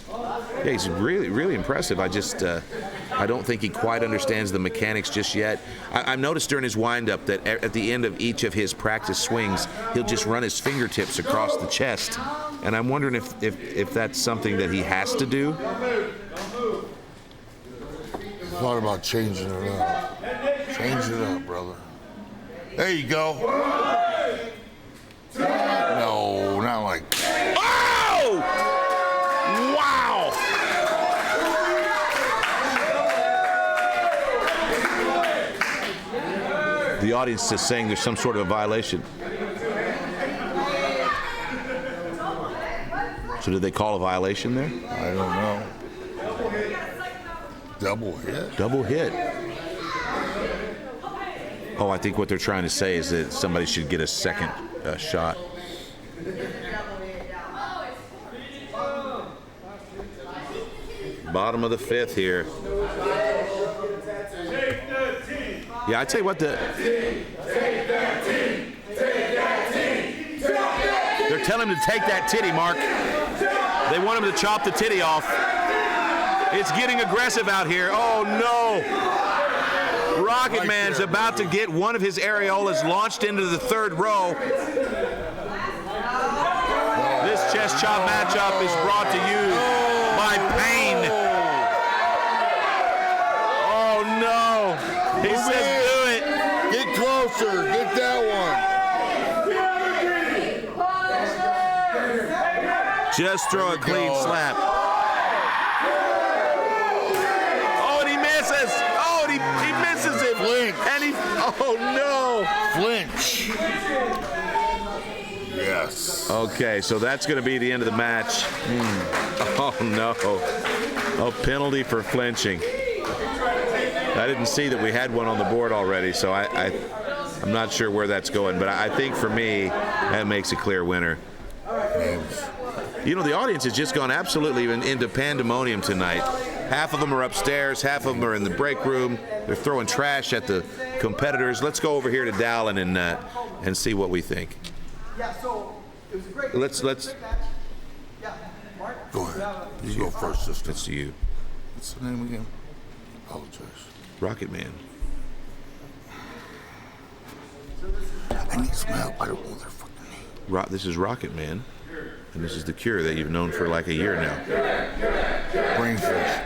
Yeah, he's really, really impressive. I just, I don't think he quite understands the mechanics just yet. I've noticed during his windup that at the end of each of his practice swings, he'll just run his fingertips across the chest. And I'm wondering if that's something that he has to do. Thought about changing it up. Change it up, brother. There you go. No, not like that. Oh! Wow! The audience is saying there's some sort of a violation. So did they call a violation there? I don't know. Double hit. Double hit. Oh, I think what they're trying to say is that somebody should get a second shot. Bottom of the 5th here. Yeah, I tell you what, they're telling him to take that titty, Mark. They want him to chop the titty off. It's getting aggressive out here. Oh, no. Rocket Man's about to get one of his areolas launched into the 3rd row. This chest chop matchup is brought to you by Pain. Oh, no. He says do it. Get closer. Get that one. Just throw a clean slap. Oh, and he misses. Oh, and he misses it. Flinch. And oh no. Flinch. Yes. Okay, so that's going to be the end of the match. Oh no. A penalty for flinching. I didn't see that we had one on the board already, so I'm not sure where that's going, but I think for me, that makes a clear winner. You know, the audience has just gone absolutely into pandemonium tonight. Half of them are upstairs, half of them are in the break room. They're throwing trash at the competitors. Let's go over here to Dallin and see what we think. Yeah, so it was a great Let's match. Yeah, Mark? Go ahead. You go first, sister. It's you. What's the name again? Apologize. Rocket Man. I need some help. I don't know their fucking name. This is Rocket Man, and this is the Cure that you've known for like a year now. Brain freeze.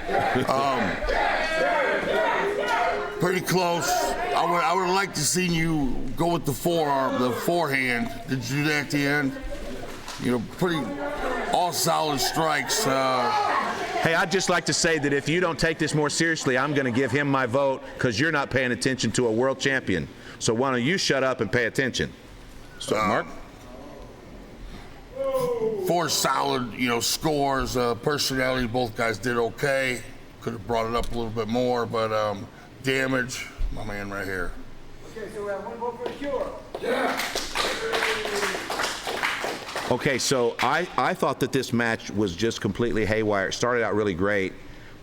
Pretty close. I would have liked to see you go with the forearm, the forehand. Did you do that at the end? You know, pretty all solid strikes. Hey, I'd just like to say that if you don't take this more seriously, I'm going to give him my vote because you're not paying attention to a world champion. So why don't you shut up and pay attention? So, Mark? 4 solid, scores. Personality, both guys did okay. Could have brought it up a little bit more, but damage, my man right here. Okay, so we have one vote for the Cure. Yeah. Okay, so I thought that this match was just completely haywire. It started out really great,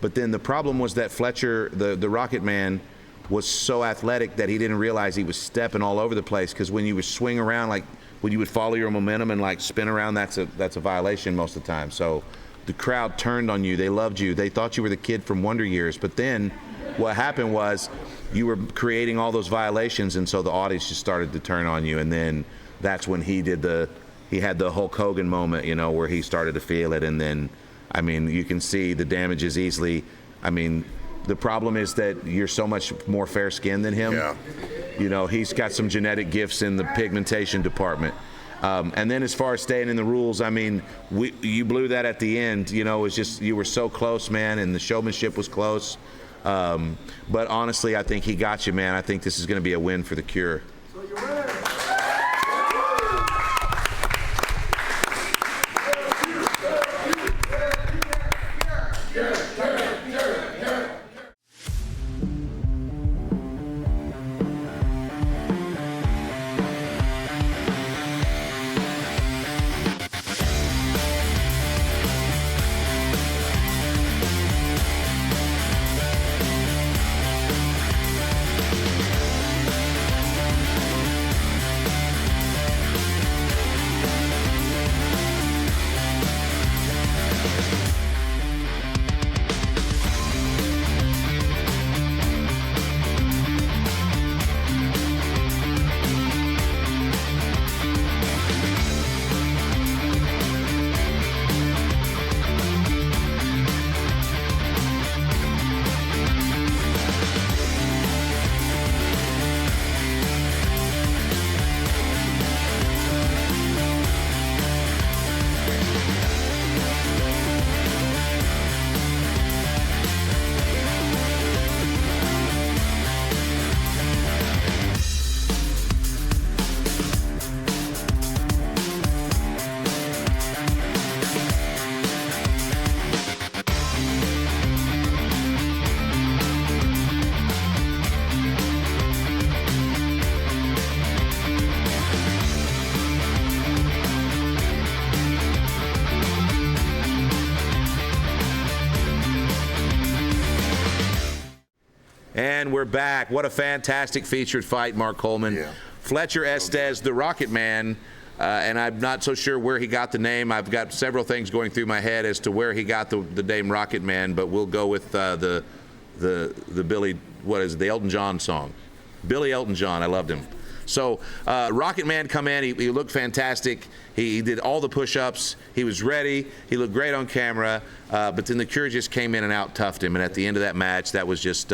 but then the problem was that Fletcher, the Rocket Man, was so athletic that he didn't realize he was stepping all over the place, because when you would swing around, like when you would follow your momentum and like spin around, that's a violation most of the time. So the crowd turned on you. They loved you. They thought you were the kid from Wonder Years. But then what happened was you were creating all those violations, and so the audience just started to turn on you. And then that's when he had the Hulk Hogan moment, where he started to feel it. And then, I mean, you can see the damage is easily, the problem is that you're so much more fair-skinned than him. Yeah. He's got some genetic gifts in the pigmentation department. And then as far as staying in the rules, you blew that at the end. It's just, you were so close, man, and the showmanship was close. But honestly, I think he got you, man. I think this is going to be a win for the Cure. So your winner. And we're back. What a fantastic featured fight, Mark Coleman. Yeah. Fletcher Estes, the Rocket Man, and I'm not so sure where he got the name. I've got several things going through my head as to where he got the name Rocket Man, but we'll go with the Billy, what is it, the Elton John song. Billy Elton John, I loved him. So Rocket Man come in, he looked fantastic. He did all the push-ups. He was ready. He looked great on camera. But then the Cure just came in and out-toughed him. And at the end of that match, that was just,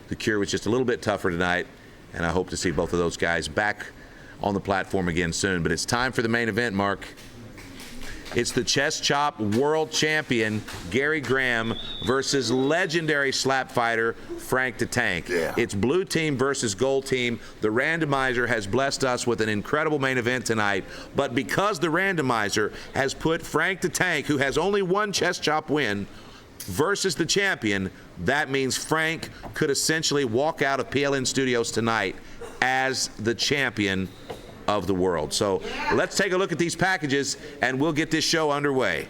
the Cure was just a little bit tougher tonight. And I hope to see both of those guys back on the platform again soon. But it's time for the main event, Mark. It's the chest chop world champion, Gary Graham, versus legendary slap fighter, Frank the Tank. Yeah. It's blue team versus gold team. The randomizer has blessed us with an incredible main event tonight, but because the randomizer has put Frank the Tank, who has only one chest chop win, versus the champion, that means Frank could essentially walk out of PLN Studios tonight as the champion of the world. So let's take a look at these packages and we'll get this show underway.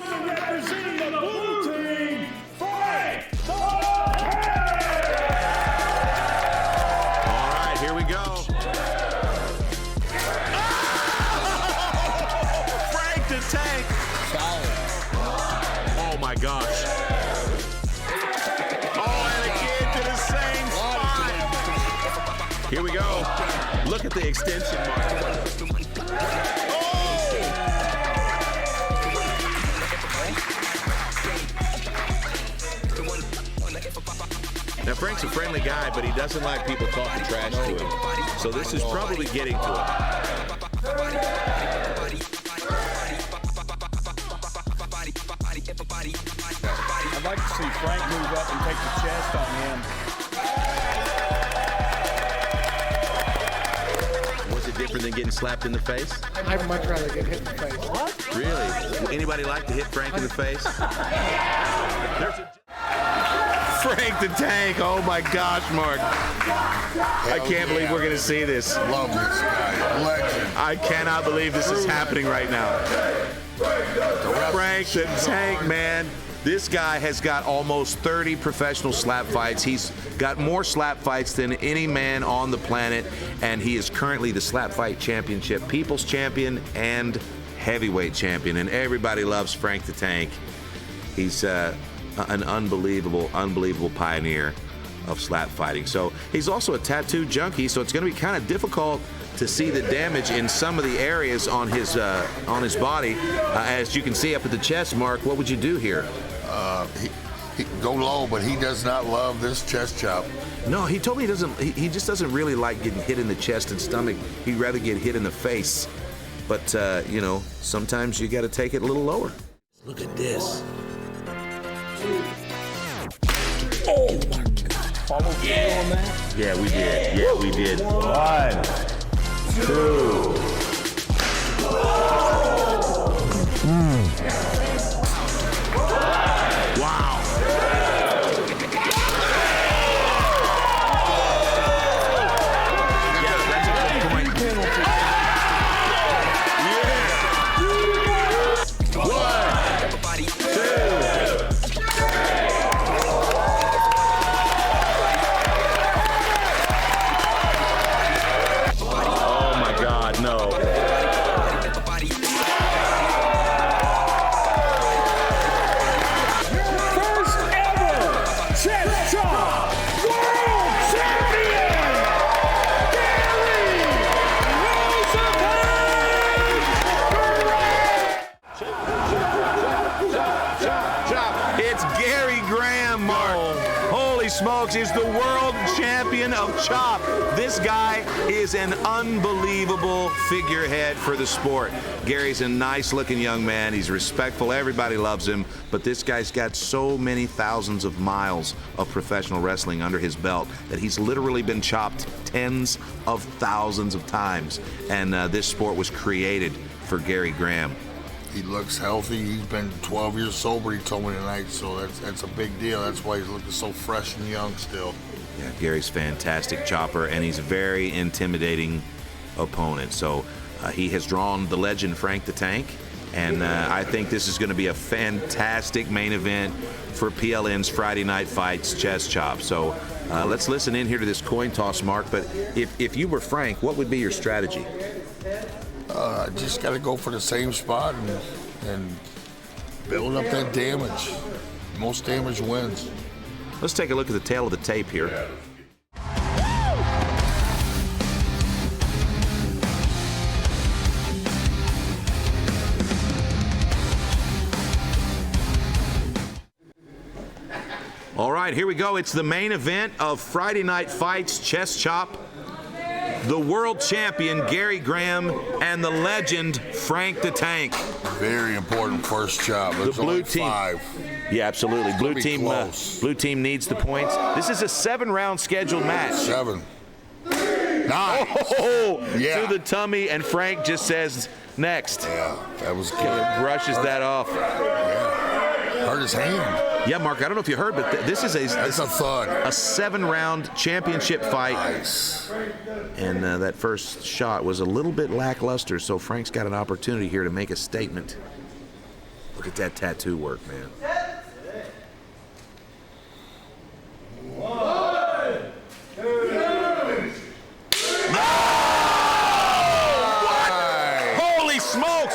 Representing the blue team, Frank! All right, here we go. Oh! Frank the Tank. Oh my gosh. Oh, and again to the same spot. Here we go. Look at the extension mark. Now, Frank's a friendly guy, but he doesn't like people talking trash to him. So this is probably getting to him. I'd like to see Frank move up and take the chest on him. Was it different than getting slapped in the face? I'd much rather get hit in the face. What? Really? Anybody like to hit Frank in the face? Frank the Tank. Oh my gosh, Mark. I can't believe we're going to see this. Love this guy. Legend. I cannot believe this is happening right now. Frank the Tank, man. This guy has got almost 30 professional slap fights. He's got more slap fights than any man on the planet, and he is currently the Slap Fight Championship People's Champion and Heavyweight Champion, and everybody loves Frank the Tank. He's an unbelievable pioneer of slap fighting. So he's also a tattoo junkie, so it's going to be kind of difficult to see the damage in some of the areas on his body. As you can see up at the chest, Mark, what would you do here? He go low, but he does not love this chest chop. No, he told me he doesn't. He just doesn't really like getting hit in the chest and stomach. He'd rather get hit in the face. But you know, sometimes you got to take it a little lower. Look at this. Oh my God! Follow through on that? Yeah, we did. Yeah, we did. 1, 2. Wow. Yeah, that's a good point. Penalty. Yeah. 1, 2. Oh my God, no. First ever chest chop world champion, Gary Chop. It's Gary Graham, Mark. Holy smokes, he's the world champion of chop. This guy is an unbelievable figurehead for the sport. Gary's a nice-looking young man. He's respectful. Everybody loves him. But this guy's got so many thousands of miles of professional wrestling under his belt that he's literally been chopped tens of thousands of times. And this sport was created for Gary Graham. He looks healthy. He's been 12 years sober, he told me tonight, so that's a big deal. That's why he's looking so fresh and young still. Yeah, Gary's fantastic chopper, and he's a very intimidating opponent. So he has drawn the legend Frank the Tank, and I think this is going to be a fantastic main event for PLN's Friday Night Fights chest chop. So let's listen in here to this coin toss, Mark. But if you were Frank, what would be your strategy? Just got to go for the same spot and build up that damage. Most damage wins. Let's take a look at the tail of the tape here. All right, here we go. It's the main event of Friday Night Fights chest chop. The world champion, Gary Graham, and the legend, Frank the Tank. Very important first chop. The It's blue only team. 5. Yeah, absolutely. Blue be team. close. Blue team needs the points. This is a 7-round scheduled match. 7. 9. Oh, Yeah. to the tummy, and Frank just says next. Yeah, that was good. Brushes that off. Yeah. Hurt his hand. Yeah, Mark, I don't know if you heard, but this is That's a thud. a 7-round championship fight. Nice. And that first shot was a little bit lackluster, so Frank's got an opportunity here to make a statement. Look at that tattoo work, man. Holy smokes!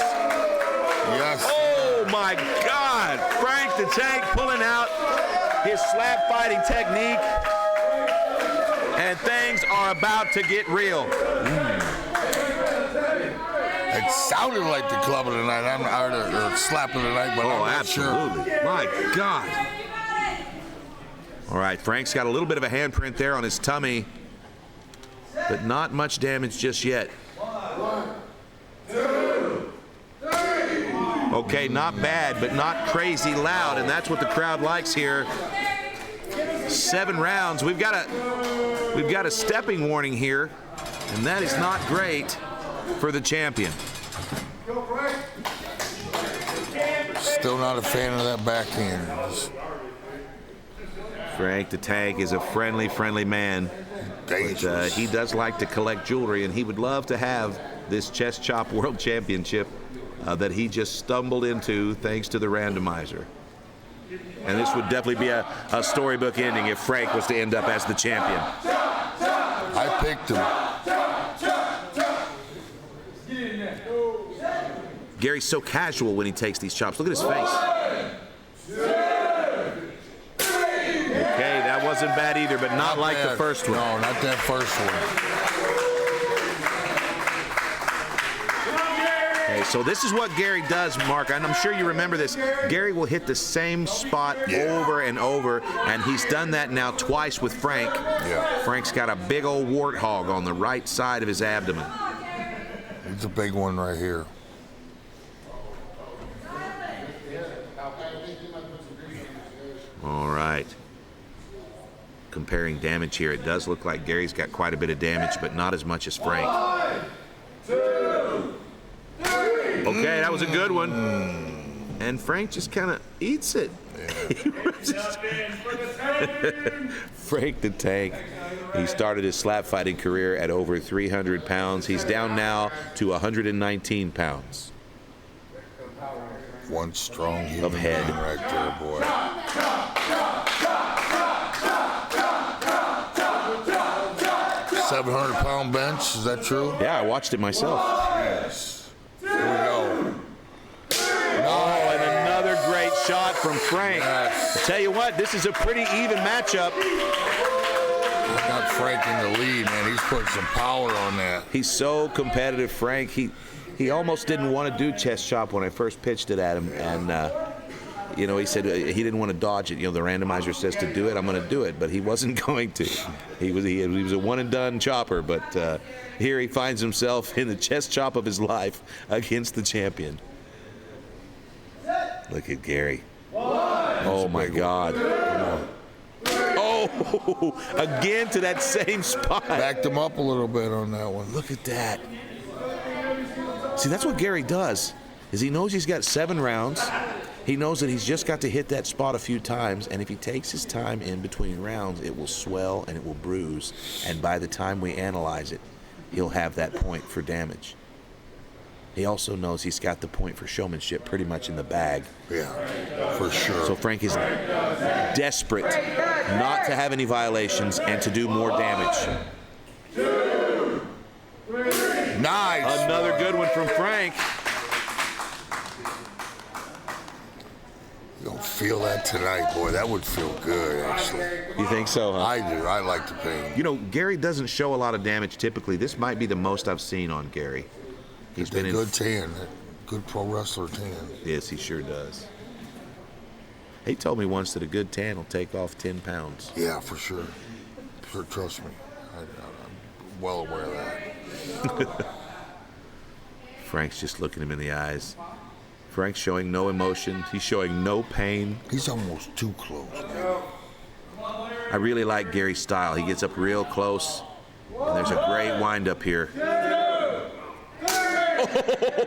Yes. Oh my God! Frank the Tank pulling out his slap fighting technique, and things are about to get real. It sounded like the club of the night. Or slap of the night, but I'm not absolutely. sure. My God. All right, Frank's got a little bit of a handprint there on his tummy, but not much damage just yet. Okay, not bad, but not crazy loud, and that's what the crowd likes here. 7 rounds. We've got a stepping warning here, and that is not great for the champion. Still not a fan of that backhand. Frank the Tank is a friendly man. But, he does like to collect jewelry, and he would love to have this chest chop world championship that he just stumbled into thanks to the randomizer. And this would definitely be a storybook ending if Frank was to end up as the champion. I picked him. Gary's so casual when he takes these chops. Look at his face. Okay, that wasn't bad either, but not like bad. the first one. No, not that first one. Okay, so this is what Gary does, Mark, and I'm sure you remember this. Gary will hit the same spot over and over, and he's done that now twice with Frank. Yeah. Frank's got a big old warthog on the right side of his abdomen. It's a big one right here. All right. Comparing damage here, it does look like Gary's got quite a bit of damage, but not as much as Frank. 1, 2, 3. Okay, that was a good one. And Frank just kind of eats it. Frank the Tank. He started his slap fighting career at over 300 pounds. He's down now to 119 pounds. One strong human of head being right there, boy. 700-pound bench, is that true? Yeah, I watched it myself. Yes. Here we go. Oh, and another great shot from Frank. Yes. I tell you what, this is a pretty even matchup. I got Frank in the lead, man. He's putting some power on that. He's so competitive, Frank. He almost didn't want to do chest chop when I first pitched it at him, and he said he didn't want to dodge it. The randomizer says to do it, I'm going to do it, but he wasn't going to. He was a one and done chopper, but here he finds himself in the chest chop of his life against the champion. Look at Gary. Oh my God. Oh, again to that same spot. Backed him up a little bit on that one. Look at that. See, that's what Gary does, is he knows he's got 7 rounds. He knows that he's just got to hit that spot a few times, and if he takes his time in between rounds, it will swell and it will bruise, and by the time we analyze it, he'll have that point for damage. He also knows he's got the point for showmanship pretty much in the bag. Yeah, for sure. So Frank is desperate not to have any violations and to do more damage. 2, 3. Nice. Another good one from Frank. You don't feel that tonight, boy. That would feel good, actually. You think so, huh? I do. I like the pain. Gary doesn't show a lot of damage typically. This might be the most I've seen on Gary. He's been in good tan. Good pro wrestler tan. Yes, he sure does. He told me once that a good tan will take off 10 pounds. Yeah, for sure. Sure, trust me. I'm well aware of that. Frank's just looking him in the eyes. Frank's showing no emotion. He's showing no pain. He's almost too close. I really like Gary's style. He gets up real close, and there's a great wind-up here.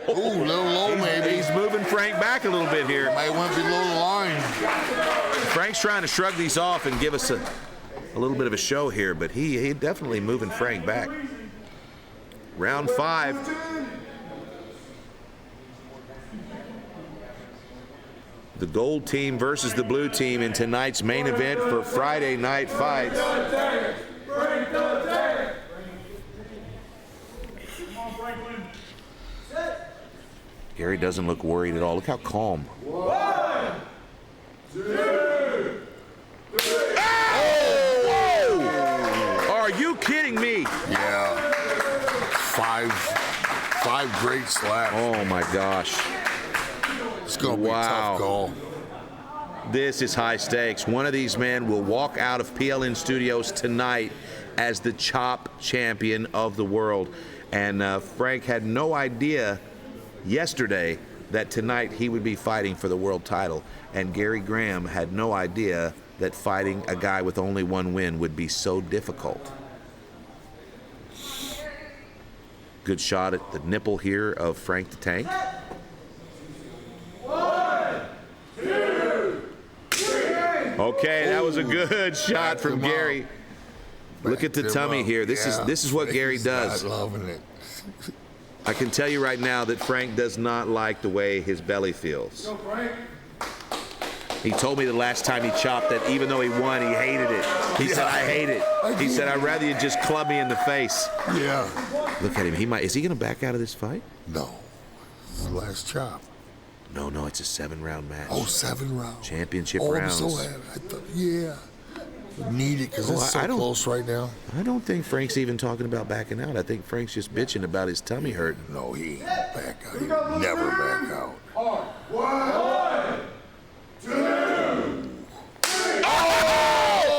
Ooh, a little low, maybe. He's moving Frank back a little bit here. Might went below the line. Frank's trying to shrug these off and give us a little bit of a show here, but he definitely moving Frank back. Round 5. The gold team versus the blue team in tonight's main event for Friday night fights. Gary doesn't look worried at all. Look how calm. 1, 2, 3. Oh! Are you kidding me? Yeah. Five great slaps. Oh my gosh. It's gonna be a tough call. This is high stakes. One of these men will walk out of PLN Studios tonight as the chop champion of the world. And Frank had no idea yesterday that tonight he would be fighting for the world title. And Gary Graham had no idea that fighting a guy with only one win would be so difficult. Good shot at the nipple here of Frank the Tank. 1, 2, 3. Okay, that was a good shot from Gary. Look at the tummy here. This is what Gary does. I'm loving it. I can tell you right now that Frank does not like the way his belly feels. He told me the last time he chopped that even though he won, he hated it. He said, I hate it. He said, I'd rather you just club me in the face. Yeah. Look at him. Is he going to back out of this fight? No. This is the last chop. No, it's a 7-round match. Oh, 7 rounds. Championship I'm rounds. so happy. I thought, yeah. Need it because it's so close right now. I don't think Frank's even talking about backing out. I think Frank's just bitching about his tummy hurting. No, he ain't back out. He never back out. 1, 2, 3. Oh!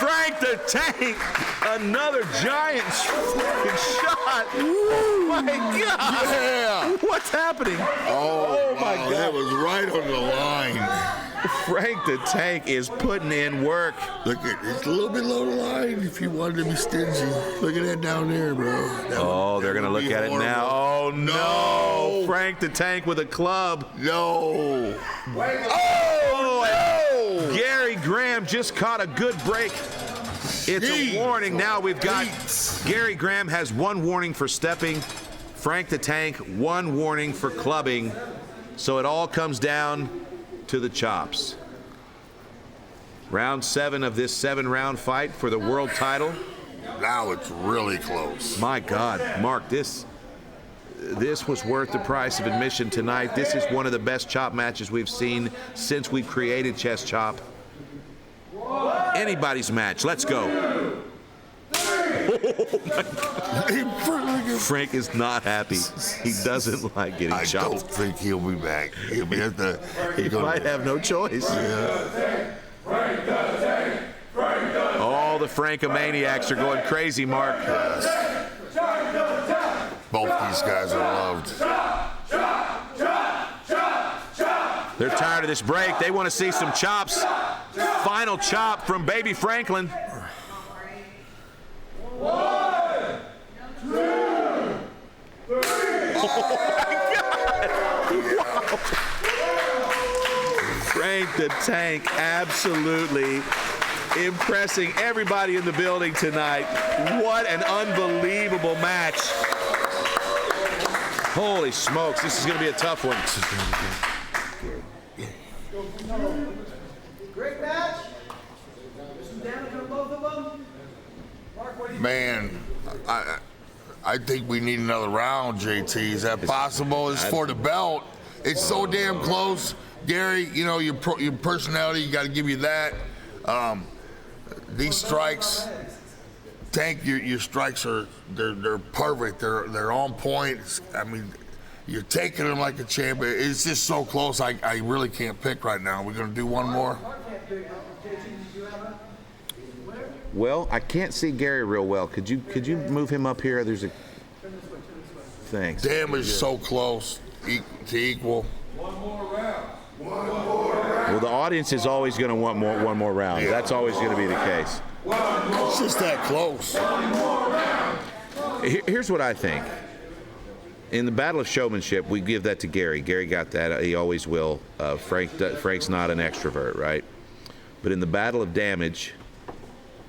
Frank the Tank, another giant shot. Oh my God! Yeah. What's happening? Oh my God! That was right on the line. Frank the Tank is putting in work. Look at it's a little bit low the line if you wanted to be stingy. Look at that down there, bro. They're gonna look at it now. Oh no! Frank the Tank with a club. No. Oh! Gary Graham just caught a good break. It's a warning. Now we've got Gary Graham has 1 warning for stepping. Frank the Tank 1 warning for clubbing. So it all comes down to the chops. Round 7 of this 7-round fight for the world title. Now it's really close. My God, Mark, this was worth the price of admission tonight. This is one of the best chop matches we've seen since we created Chess Chop. Anybody's match. Let's go. Oh my God. Frank is not happy. He doesn't like getting chopped. I don't think he'll be back. He'll be at the. He might have no choice. Yeah. All the Frankomaniacs are going crazy, Mark. Yes. Both these guys are loved. They're tired of this break. They want to see some chops. Final chop from Baby Franklin. 1, 2, 3. Oh my God! Wow. Frank the Tank absolutely impressing everybody in the building tonight. What an unbelievable match. Holy smokes, this is going to be a tough one. Great match. There's some damage on both of them. Mark, what do you Man, I think we need another round, JT. Is that possible? It's for the belt. It's so damn close. Gary, you know, your personality, you got to give you that. These strikes, Tank, your strikes are they're perfect. They're on point. I mean, you're taking them like a champ. It's just so close. I really can't pick right now. We're gonna do one more. Well, I can't see Gary real well. Could you move him up here? There's a thanks. Damn, it's so close. to equal. Well, the audience is always going to want one more round. Yeah. That's always going to be the case. It's just that close. Here's what I think. In the battle of showmanship, we give that to Gary. Gary got that. He always will. Frank's not an extrovert, right? But in the battle of damage,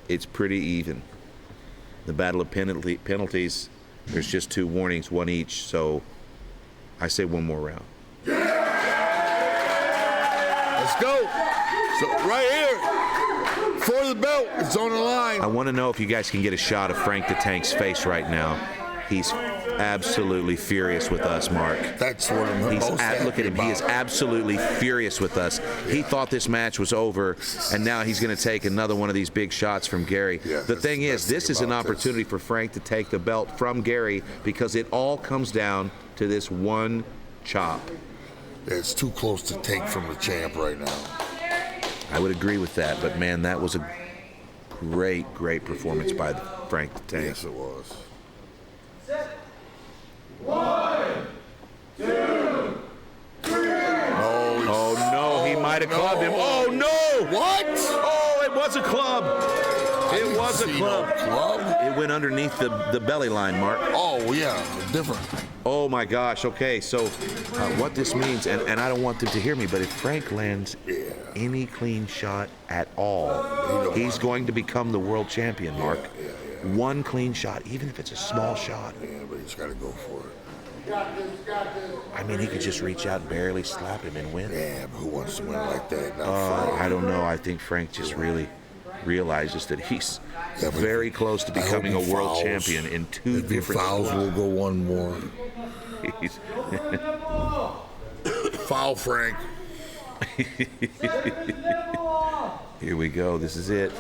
it's pretty even. The battle of penalties, there's just 2 warnings, 1 each. So I say 1 more round. Let's go. So right here, for the belt, it's on the line. I want to know if you guys can get a shot of Frank the Tank's face right now. He's absolutely furious with us, Mark. That's what I'm most happy Look at him. about. He is absolutely furious with us. He thought this match was over, and now he's going to take another one of these big shots from Gary. The thing is, this is an opportunity for Frank to take the belt from Gary because it all comes down to this 1 chop. It's too close to take from the champ right now. I would agree with that, but man, that was a great performance by Frank the Tank. Yes, it was. 1, 2, 3. Oh no, he might have clubbed him. Oh no! What? Oh, it was a club. It was a club. It went underneath the belly line, Mark. Oh yeah, different. Oh my gosh. Okay, so what this means, and I don't want them to hear me, but if Frank lands any clean shot at all, he's going to become the world champion, Mark. 1 clean shot, even if it's a small shot. Yeah, but he's got to go for it. I mean, he could just reach out and barely slap him and win. Yeah, but who wants to win like that? Not I don't know. I think Frank just really realizes that he's very close to becoming a world champion in 2 different fouls. We'll go 1 more. Foul, Frank. Here we go. This is it.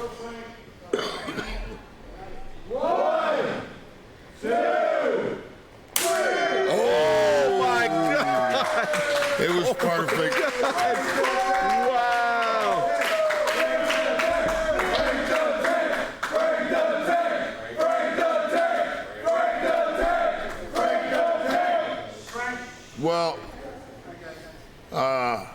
1, 2, 3. Oh my God! It was perfect. Wow! Well,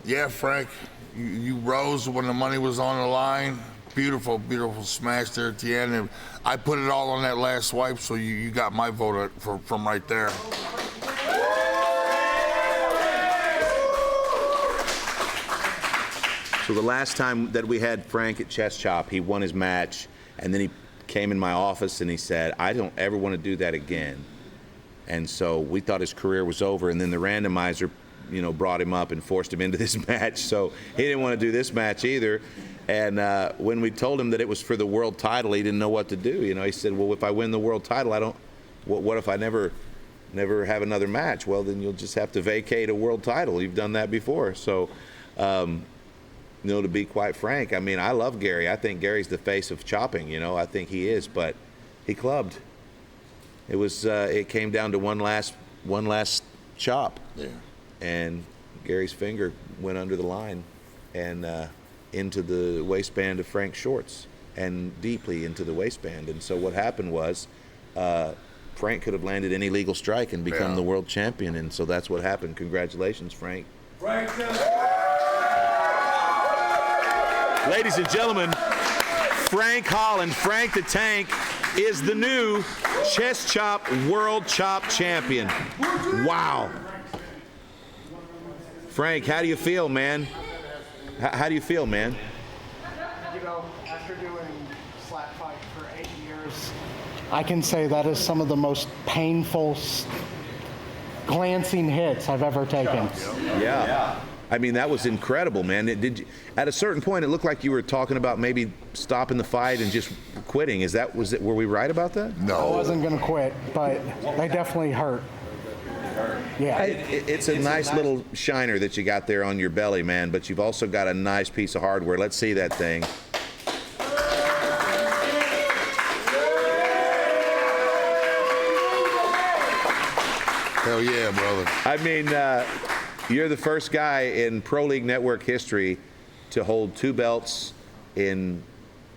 yeah, Frank, you rose when the money was on the line. Beautiful, beautiful smash there at the end. And I put it all on that last swipe, so you got my vote from right there. So the last time that we had Frank at Chest Chop, he won his match, and then he came in my office and he said, I don't ever want to do that again. And so we thought his career was over, and then the randomizer, brought him up and forced him into this match. So he didn't want to do this match either. And when we told him that it was for the world title, he didn't know what to do. He said, well, if I win the world title, what if I never have another match? Well, then you'll just have to vacate a world title. You've done that before. So, to be quite frank, I mean, I love Gary. I think Gary's the face of chopping, I think he is, but he clubbed. It came down to one last chop. Yeah. And Gary's finger went under the line and into the waistband of Frank's shorts and deeply into the waistband. And so what happened was Frank could have landed any legal strike and become the world champion. And so that's what happened. Congratulations, Frank. Ladies and gentlemen, Frank Holland, Frank the Tank, is the new Chest Chop World Chop Champion. Wow. Frank, how do you feel, man? How do you feel, man? After doing slap fight for 8 years, I can say that is some of the most painful glancing hits I've ever taken. Yeah. I mean, that was incredible, man. At a certain point, it looked like you were talking about maybe stopping the fight and just quitting. Were we right about that? No. I wasn't going to quit, but they definitely hurt. Yeah. It's a nice little shiner that you got there on your belly, man, but you've also got a nice piece of hardware. Let's see that thing. Hell yeah, brother. I mean, you're the first guy in Pro League Network history to hold 2 belts in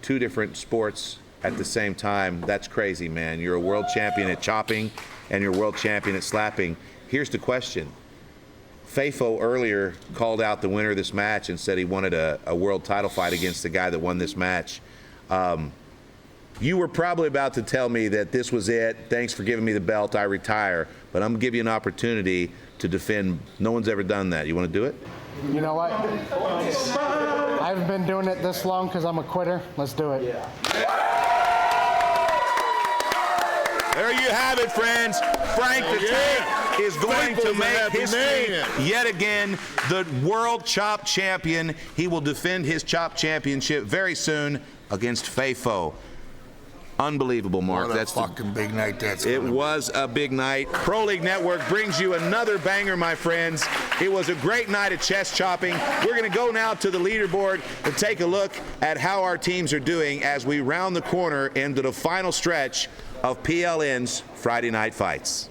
2 different sports at the same time. That's crazy, man. You're a world champion at chopping and you're a world champion at slapping. Here's the question. Fafo earlier called out the winner of this match and said he wanted a world title fight against the guy that won this match. You were probably about to tell me that this was it. Thanks for giving me the belt. I retire. But I'm going to give you an opportunity to defend. No one's ever done that. You want to do it? You know what? I've been doing it this long because I'm a quitter. Let's do it. Yeah. There you have it, friends. Frank the Tank is going to make history yet again. The world chop champion. He will defend his chop championship very soon against Fafo. Unbelievable, Mark. What a fucking big night that's It was a big night. Pro League Network brings you another banger, my friends. It was a great night of chest chopping. We're going to go now to the leaderboard and take a look at how our teams are doing as we round the corner into the final stretch of PLN's Friday Night Fights.